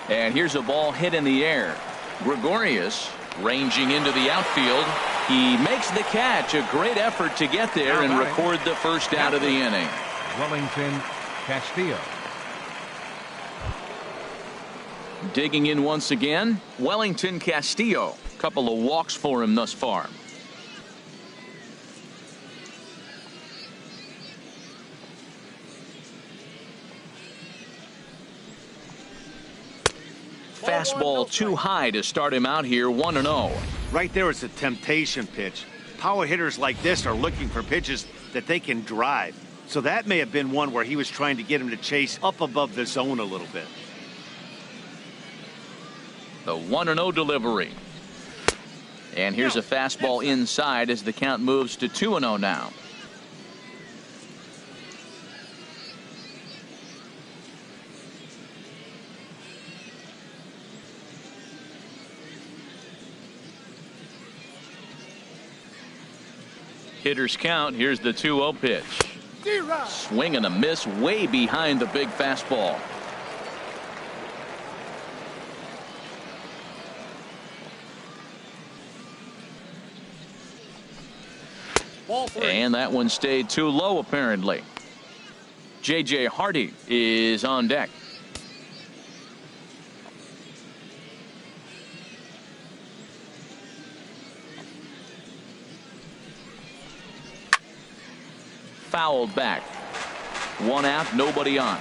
And here's a ball hit in the air. Gregorius ranging into the outfield. He makes the catch. A great effort to get there and record the first out of the inning. Wellington Castillo. Digging in once again, Wellington Castillo. Couple of walks for him thus far. Fastball too high to start him out here, 1-0. Right there is a temptation pitch. Power hitters like this are looking for pitches that they can drive. So that may have been one where he was trying to get him to chase up above the zone a little bit. The 1-0 delivery. And here's a fastball inside as the count moves to 2-0 now. Hitters count. Here's the 2-0 pitch. Swing and a miss way behind the big fastball. And that one stayed too low apparently. J.J. Hardy is on deck. Fouled back. 1 out, nobody on.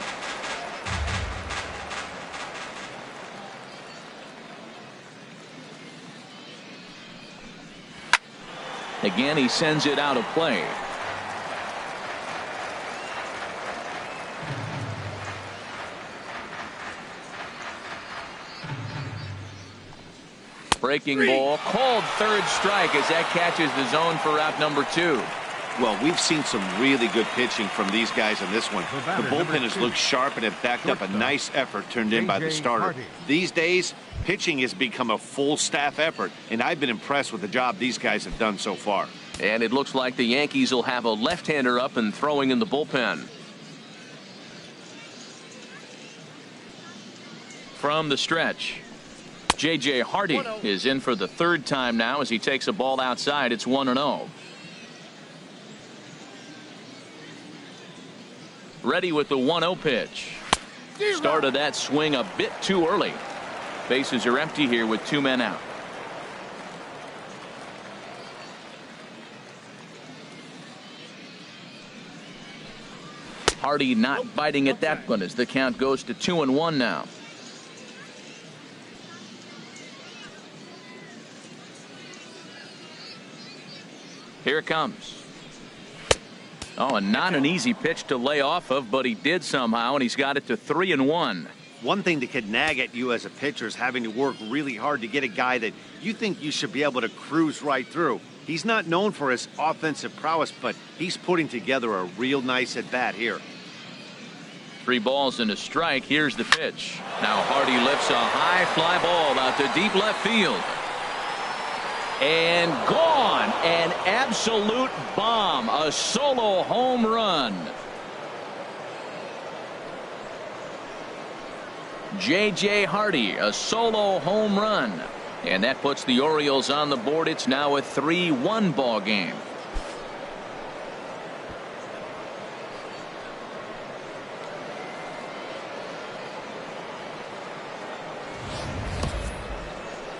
Again, he sends it out of play. Breaking ball called third strike as that catches the zone for out number 2. Well, we've seen some really good pitching from these guys on this one. The bullpen has looked sharp and have backed up a nice effort turned in by the starter. These days, pitching has become a full staff effort, and I've been impressed with the job these guys have done so far. And it looks like the Yankees will have a left-hander up and throwing in the bullpen. From the stretch, J.J. Hardy is in for the 3rd time now as he takes a ball outside. It's 1-0. Ready with the 1-0 pitch. Started that swing a bit too early. Bases are empty here with 2 men out. Hardy not biting at that one as the count goes to 2-1 now. Here it comes. Oh, and not an easy pitch to lay off of, but he did somehow, and he's got it to 3-1. One thing that could nag at you as a pitcher is having to work really hard to get a guy that you think you should be able to cruise right through. He's not known for his offensive prowess, but he's putting together a real nice at-bat here. 3 balls and a strike. Here's the pitch. Now Hardy lifts a high fly ball out to deep left field. And gone. An absolute bomb. A solo home run. J.J. Hardy, a solo home run. And that puts the Orioles on the board. It's now a 3-1 ball game.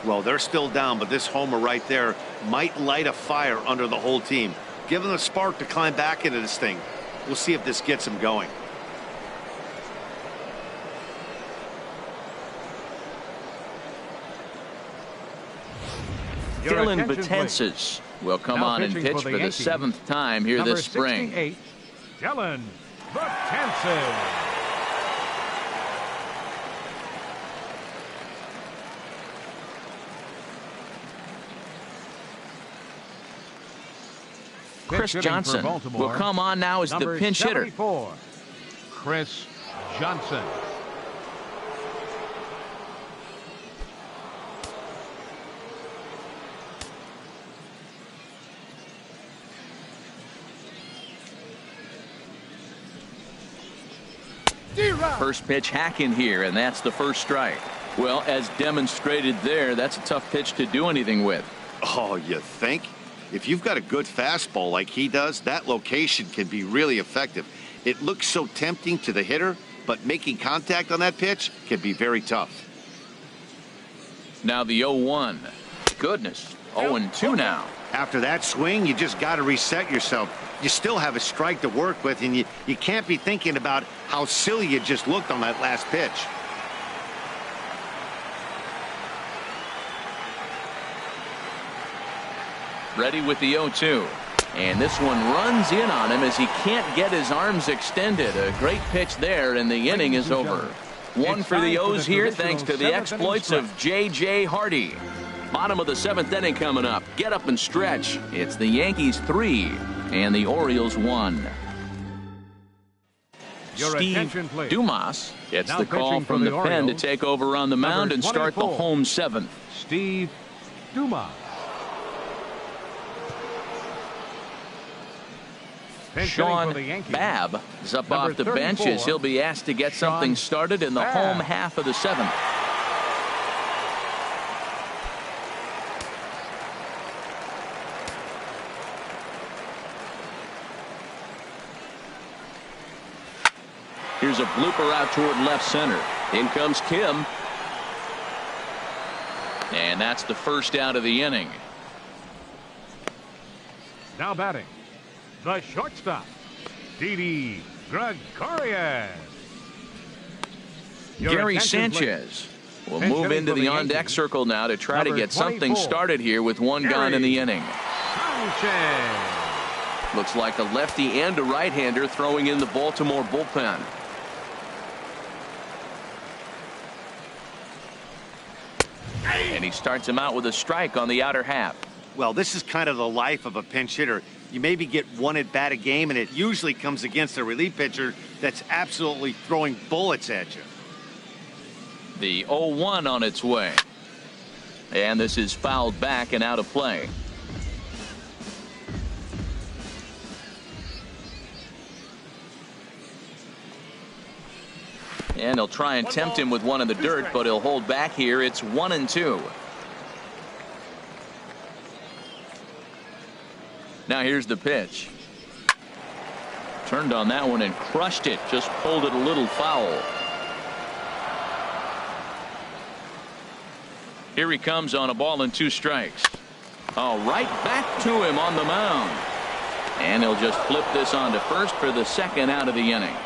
Well, they're still down, but this homer right there might light a fire under the whole team. Give them a spark to climb back into this thing. We'll see if this gets them going. Dylan Betances will come on and pitch for the 7th time here this spring. Dylan Betances. Chris Johnson will come on now as the pinch hitter. Chris Johnson. First pitch hacking here, and that's the first strike. Well, as demonstrated there, that's a tough pitch to do anything with. Oh, you think? If you've got a good fastball like he does, that location can be really effective. It looks so tempting to the hitter, but making contact on that pitch can be very tough. Now the 0-1. Goodness, 0-2 now. After that swing, you just got to reset yourself. You still have a strike to work with, and you can't be thinking about how silly you just looked on that last pitch. Ready with the 0-2. And this one runs in on him as he can't get his arms extended. A great pitch there, and the inning is over. One for the O's here thanks to the exploits of J.J. Hardy. Bottom of the 7th inning coming up. Get up and stretch. It's the Yankees 3 and the Orioles 1. Steve Dumas gets the call from the pen to take over on the mound and start the home 7th. Steve Dumas. Sean Babb is up off the bench as he'll be asked to get something started in the home half of the 7th. Here's a blooper out toward left center. In comes Kim. And that's the first out of the inning. Now batting, the shortstop, Didi Gregorius. Gary Sanchez will move into the on-deck circle now to try to get something started here with one gone in the inning. Looks like a lefty and a right-hander throwing in the Baltimore bullpen. And he starts him out with a strike on the outer half. Well, this is kind of the life of a pinch hitter. You maybe get one at bat a game, and it usually comes against a relief pitcher that's absolutely throwing bullets at you. The 0-1 on its way. And this is fouled back and out of play. And he'll try and tempt him with one in the dirt, but he'll hold back here. It's 1-2. Now here's the pitch. Turned on that one and crushed it. Just pulled it a little foul. Here he comes on a ball and 2 strikes. Oh, right back to him on the mound. And he'll just flip this on to first for the 2nd out of the inning.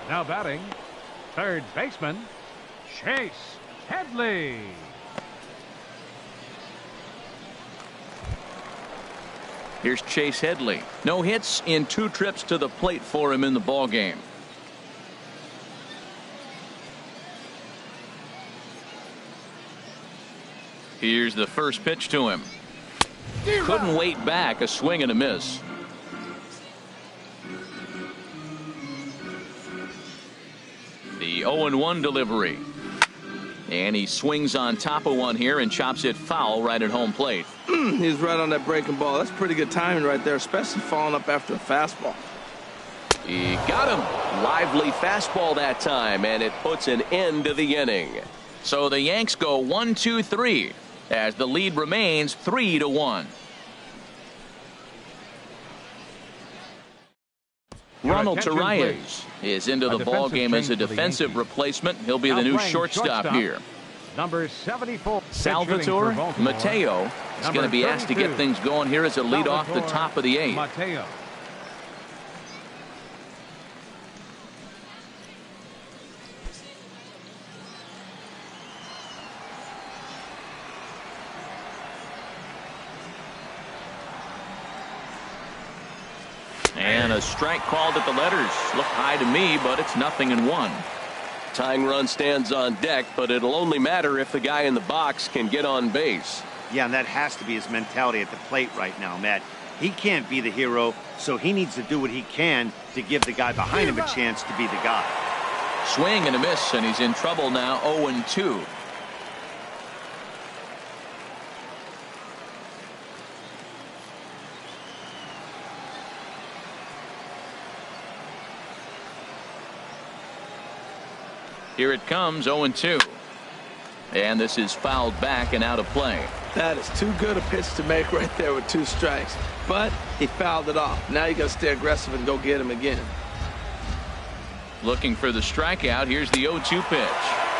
Now batting, third baseman, Chase Headley. Here's Chase Headley. No hits in 2 trips to the plate for him in the ball game. Here's the first pitch to him. Couldn't wait back. A swing and a miss. The 0-1 delivery. And he swings on top of one here and chops it foul right at home plate. He's right on that breaking ball. That's pretty good timing right there, especially following up after a fastball. He got him. Lively fastball that time, and it puts an end to the inning. So the Yanks go 1-2-3 as the lead remains 3-1. Ronald Torreyes is into the ball game as a defensive replacement. He'll be the new shortstop here. Number 74. Salvatore Mateo is going to be asked to get things going here as a lead off the top of the 8th. Mateo. And a strike called at the letters. Looked high to me, but it's 0-1. Tying run stands on deck, but it'll only matter if the guy in the box can get on base. Yeah, and that has to be his mentality at the plate right now, Matt. He can't be the hero, so he needs to do what he can to give the guy behind him a chance to be the guy. Swing and a miss, and he's in trouble now. 0-2. Here it comes, 0-2. And this is fouled back and out of play. That is too good a pitch to make right there with 2 strikes. But he fouled it off. Now you got to stay aggressive and go get him again. Looking for the strikeout. Here's the 0-2 pitch.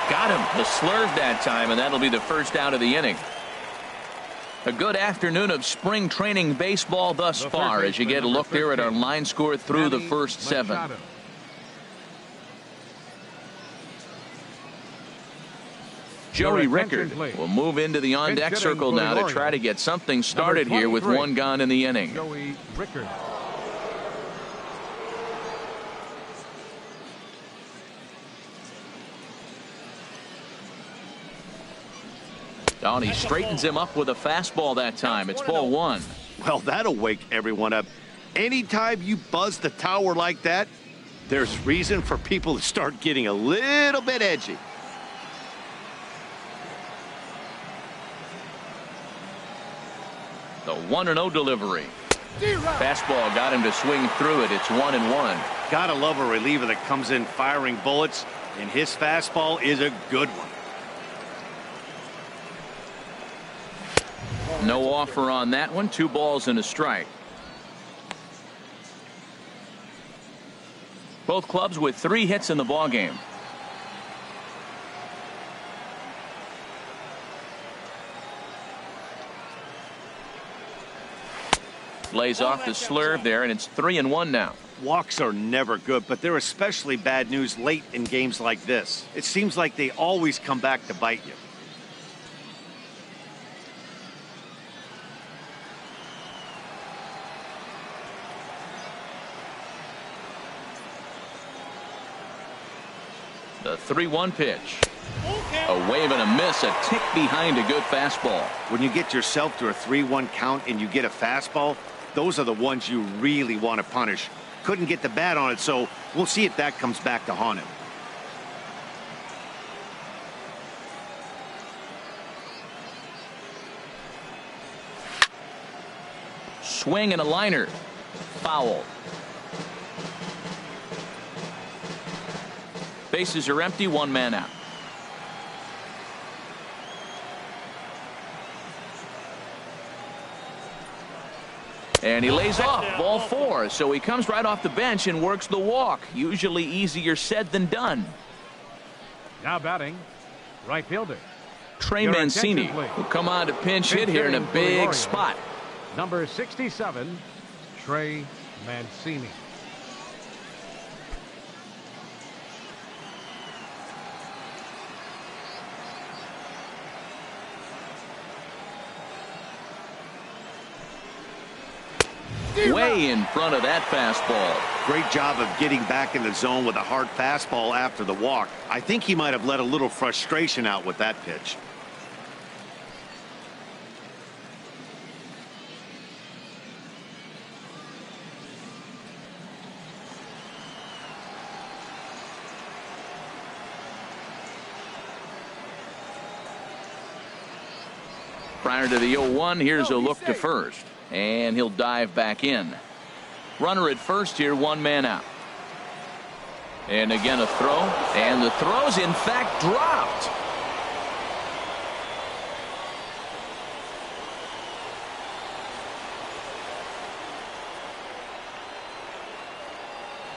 Got him. The slurve that time, and that'll be the first out of the inning. A good afternoon of spring training baseball thus far as you get a look there at our line score through the first 7. Joey Rickard will move into the on-deck circle now to try to get something started here with 1 gone in the inning. Joey Rickard. Oh, and he straightens him up with a fastball that time. It's ball 1. Well, that'll wake everyone up. Anytime you buzz the tower like that, there's reason for people to start getting a little bit edgy. The 1-0 delivery. Fastball got him to swing through it. It's 1-1. Gotta love a reliever that comes in firing bullets, and his fastball is a good one. No offer on that one. 2 balls and a strike. Both clubs with 3 hits in the ball game. Lays off the slurve there, and it's 3-1 now. Walks are never good, but they're especially bad news late in games like this. It seems like they always come back to bite you. The 3-1 pitch. A wave and a miss, a tick behind a good fastball. When you get yourself to a 3-1 count and you get a fastball, those are the ones you really want to punish. Couldn't get the bat on it, so we'll see if that comes back to haunt him. Swing and a liner. Foul. Bases are empty, 1 man out. And he lays off, ball 4. So he comes right off the bench and works the walk. Usually easier said than done. Now batting, right fielder Trey Mancini will come on to pinch hit here in a big spot. Number 67, Trey Mancini. Way in front of that fastball. Great job of getting back in the zone with a hard fastball after the walk. I think he might have let a little frustration out with that pitch. Prior to the 0-1, here's a look to first. And he'll dive back in. Runner at first here, 1 man out. And again a throw, and the throw's in fact dropped.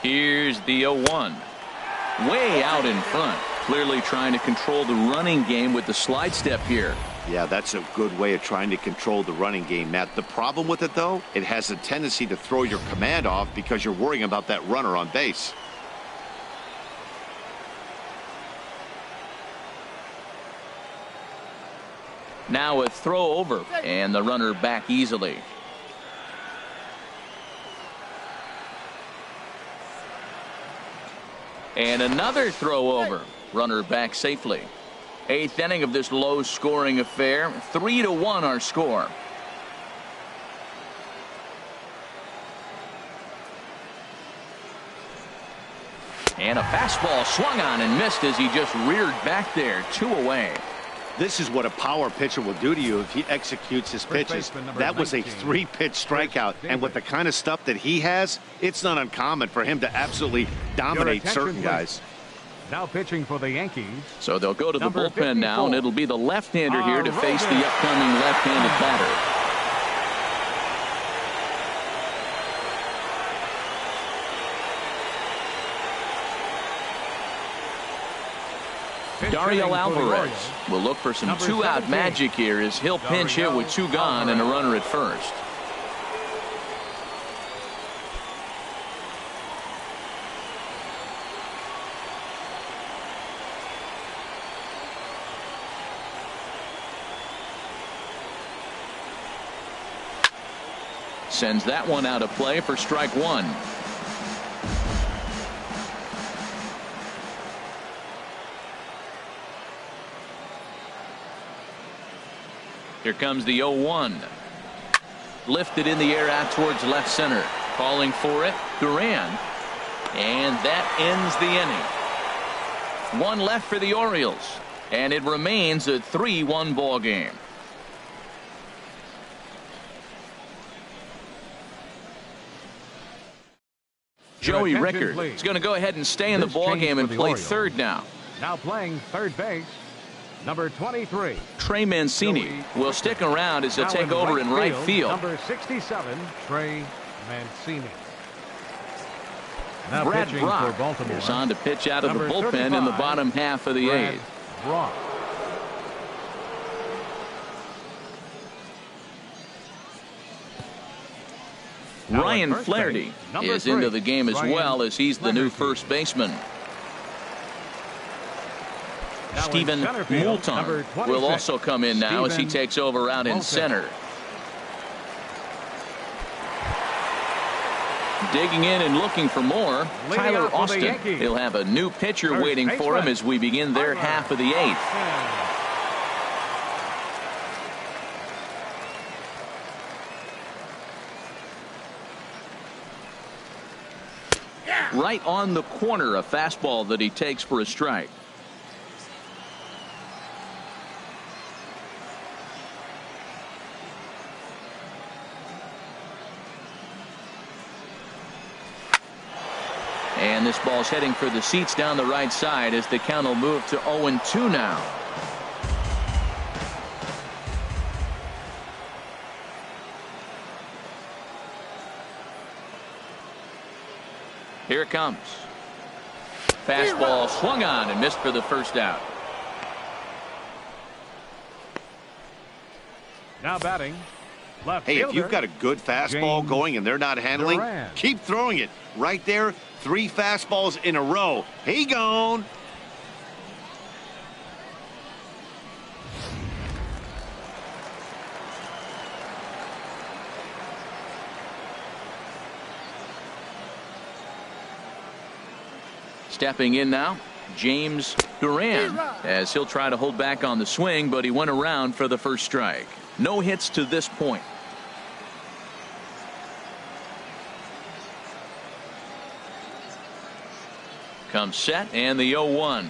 Here's the 0-1. Way out in front. Clearly trying to control the running game with the slide step here. Yeah, that's a good way of trying to control the running game, Matt. The problem with it, though, it has a tendency to throw your command off because you're worrying about that runner on base. Now a throw over, and the runner back easily. And another throw over. Runner back safely. 8th inning of this low-scoring affair. 3-1 our score. And a fastball swung on and missed as he just reared back there. 2 away. This is what a power pitcher will do to you if he executes his pitches. That was a 3-pitch strikeout, and with the kind of stuff that he has, it's not uncommon for him to absolutely dominate certain guys. Now pitching for the Yankees. So they'll go to the Number bullpen 54. now, and it'll be the left-hander here to face the upcoming left-handed batter. Dario Alvarez will look for some two-out magic here as he'll pinch hit with 2 gone and a runner at first. Sends that one out of play for strike 1. Here comes the 0-1. Lifted in the air out towards left center. Calling for it, Duran. And that ends the inning. 1 left for the Orioles. And it remains a 3-1 ball game. Joey Rickard is going to go ahead and stay in the ball game and play third now. Now playing third base, number 23. Trey Mancini will stick around as he'll take over in right field. Number 67, Trey Mancini. Now Brad pitching Brock for Baltimore is on to pitch out of the Number bullpen 35, in the bottom half of the Brad 8th. Brock. Now Ryan at first Flaherty base, number is 3, into the game as Ryan well as he's the new Flaherty. first baseman. Now in Stephen center field, Moulton number will 26, also come in now as he Stephen takes over out in Moulton. center. Digging in and looking for more, Leading Tyler off for the Austin. Yankees. He'll have a new pitcher First waiting for him baseman, as we begin their Tyler half of the 8th. Austin. Right on the corner, a fastball that he takes for a strike. And this ball's heading for the seats down the right side as the count will move to 0-2 now. Here it comes. Fastball swung on and missed for the first out. Now batting, left Hey, if fielder, you've got a good fastball James going and they're not handling, Duran. keep throwing it. Right there, 3 fastballs in a row. He gone. Stepping in now, James Duran, as he'll try to hold back on the swing, but he went around for the first strike. No hits to this point. Comes set and the 0-1.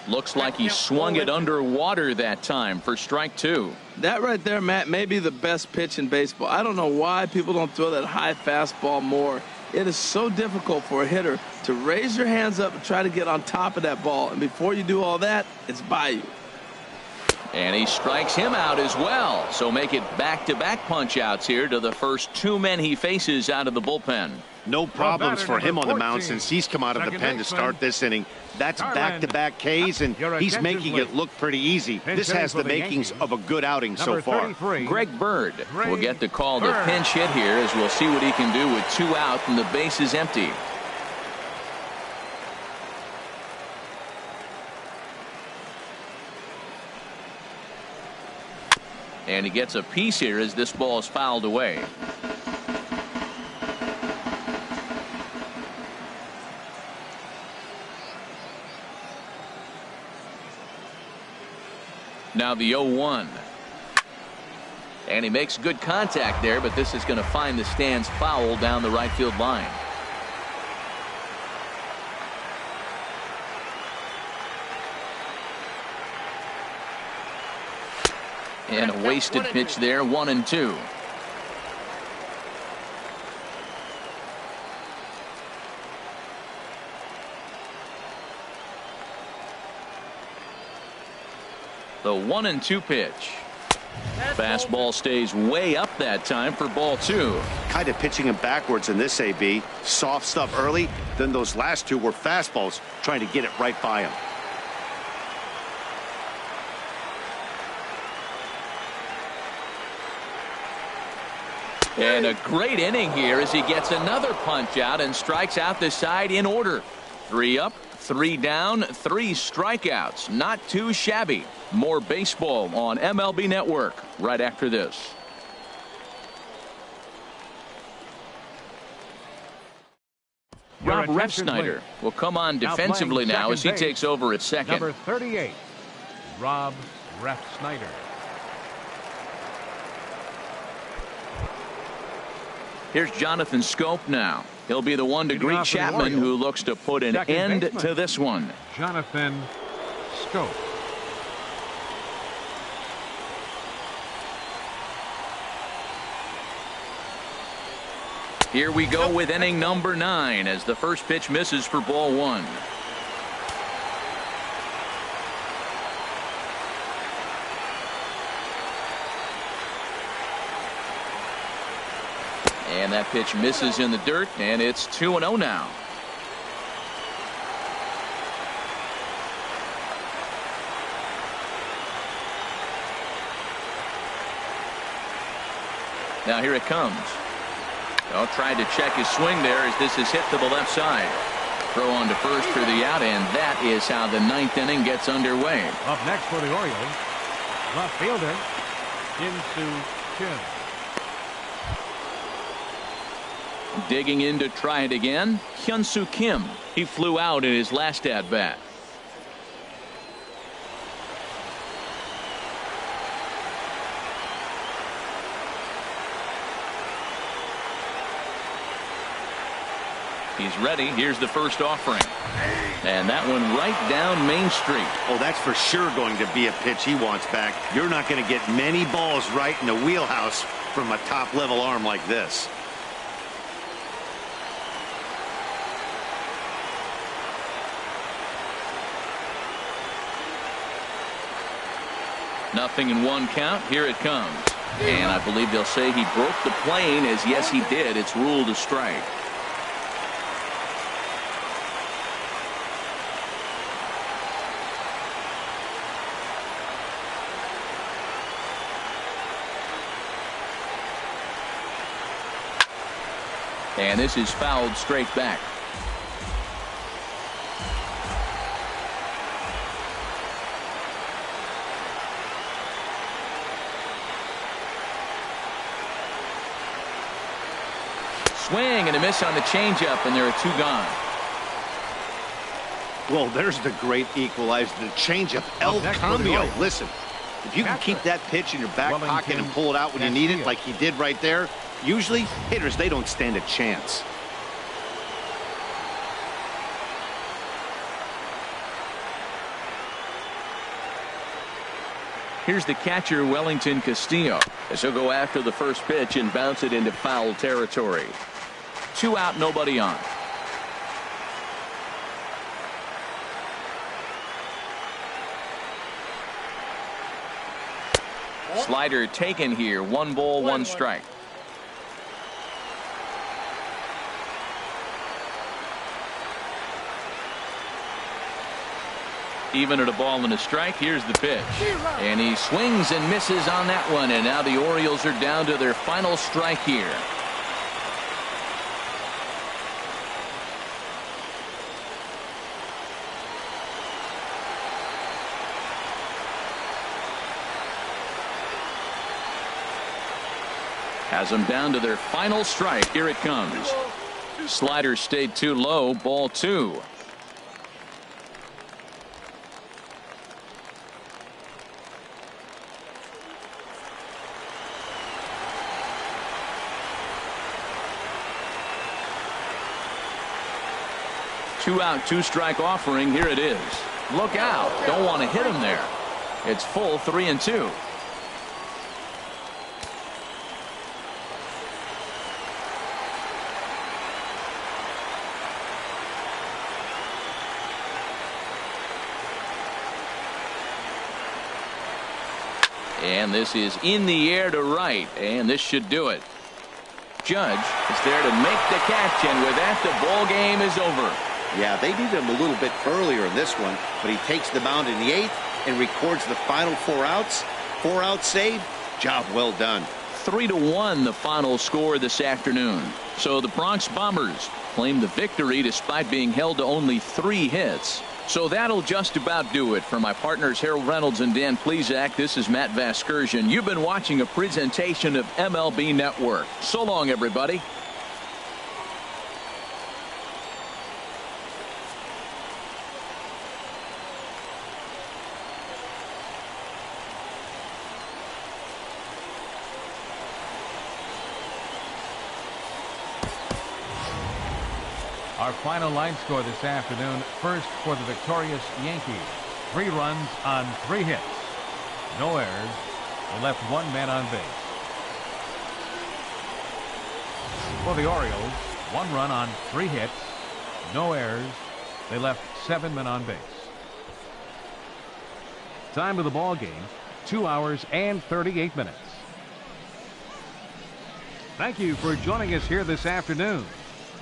Looks like he swung it underwater that time for strike 2. That right there, Matt, may be the best pitch in baseball. I don't know why people don't throw that high fastball more. It is so difficult for a hitter to raise your hands up and try to get on top of that ball. And before you do all that, it's by you. And he strikes him out as well. So make it back-to-back punch-outs here to the first two men he faces out of the bullpen. No problems for him on the mound since he's come out of the pen to start this inning. That's back-to-back Ks, and he's making it look pretty easy. This has the makings of a good outing so far. Greg Bird will get the call to pinch hit here, as we'll see what he can do with 2 out and the base is empty. And he gets a piece here as this ball is fouled away. Now the 0-1. And he makes good contact there, but this is going to find the stands foul down the right field line. And a wasted pitch there, 1-2. The 1-2 pitch. Fastball stays way up that time for ball 2. Kind of pitching him backwards in this AB. Soft stuff early, then those last 2 were fastballs, trying to get it right by him. And a great inning here as he gets another punch out and strikes out the side in order. 3 up, 3 down, 3 strikeouts. Not too shabby. More baseball on MLB Network right after this. Rob Refsnyder will come on defensively now as he takes over at second. Number 38, Rob Refsnyder. Here's Jonathan Scope now. He'll be the one to greet Chapman, who looks to put an end to this one. Jonathan Scope. Here we go with inning number 9 as the first pitch misses for ball 1. And that pitch misses in the dirt, and it's 2-0 now. Now here it comes. Well, tried to check his swing there as this is hit to the left side. Throw on to first for the out, and that is how the 9th inning gets underway. Up next for the Orioles, left fielder, Hyun-Soo Kim. Digging in to try it again, Hyun-Soo Kim. He flew out in his last at-bat. He's ready. Here's the first offering. And that one right down Main Street. Oh, that's for sure going to be a pitch he wants back. You're not going to get many balls right in the wheelhouse from a top-level arm like this. Nothing in 1 count. Here it comes. And I believe they'll say he broke the plane, as yes he did. It's ruled a strike. And this is fouled straight back. Swing and a miss on the changeup, and there are 2 gone. Well, there's the great equalizer, the changeup, El Cambio. Listen, if you can keep that pitch in your back pocket and pull it out when you need it, like he did right there, usually hitters, they don't stand a chance. Here's the catcher, Wellington Castillo, as he'll go after the first pitch and bounce it into foul territory. 2 out, nobody on. Slider taken here. 1 ball, 1 strike. Even at a ball and a strike. Here's the pitch. And he swings and misses on that one. And now the Orioles are down to their final strike here. Has them down to their final strike. Here it comes. Slider stayed too low. Ball 2. Two out, 2 strike offering. Here it is. Look out. Don't want to hit him there. It's full 3-2. And this is in the air to right, and this should do it. Judge is there to make the catch, and with that, the ball game is over. Yeah, they needed him a little bit earlier in this one, but he takes the mound in the 8th and records the final 4 outs. 4 out save. Job well done. 3-1 the final score this afternoon. So the Bronx Bombers claim the victory despite being held to only 3 hits. So that'll just about do it. For my partners Harold Reynolds and Dan Plesac, this is Matt Vasgersian. You've been watching a presentation of MLB Network. So long, everybody. Our final line score this afternoon. First for the victorious Yankees. 3 runs on 3 hits. No errors. They left 1 man on base. For the Orioles, 1 run on 3 hits. No errors. They left 7 men on base. Time of the ball game, 2 hours and 38 minutes. Thank you for joining us here this afternoon.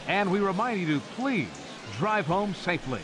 And we remind you to please drive home safely.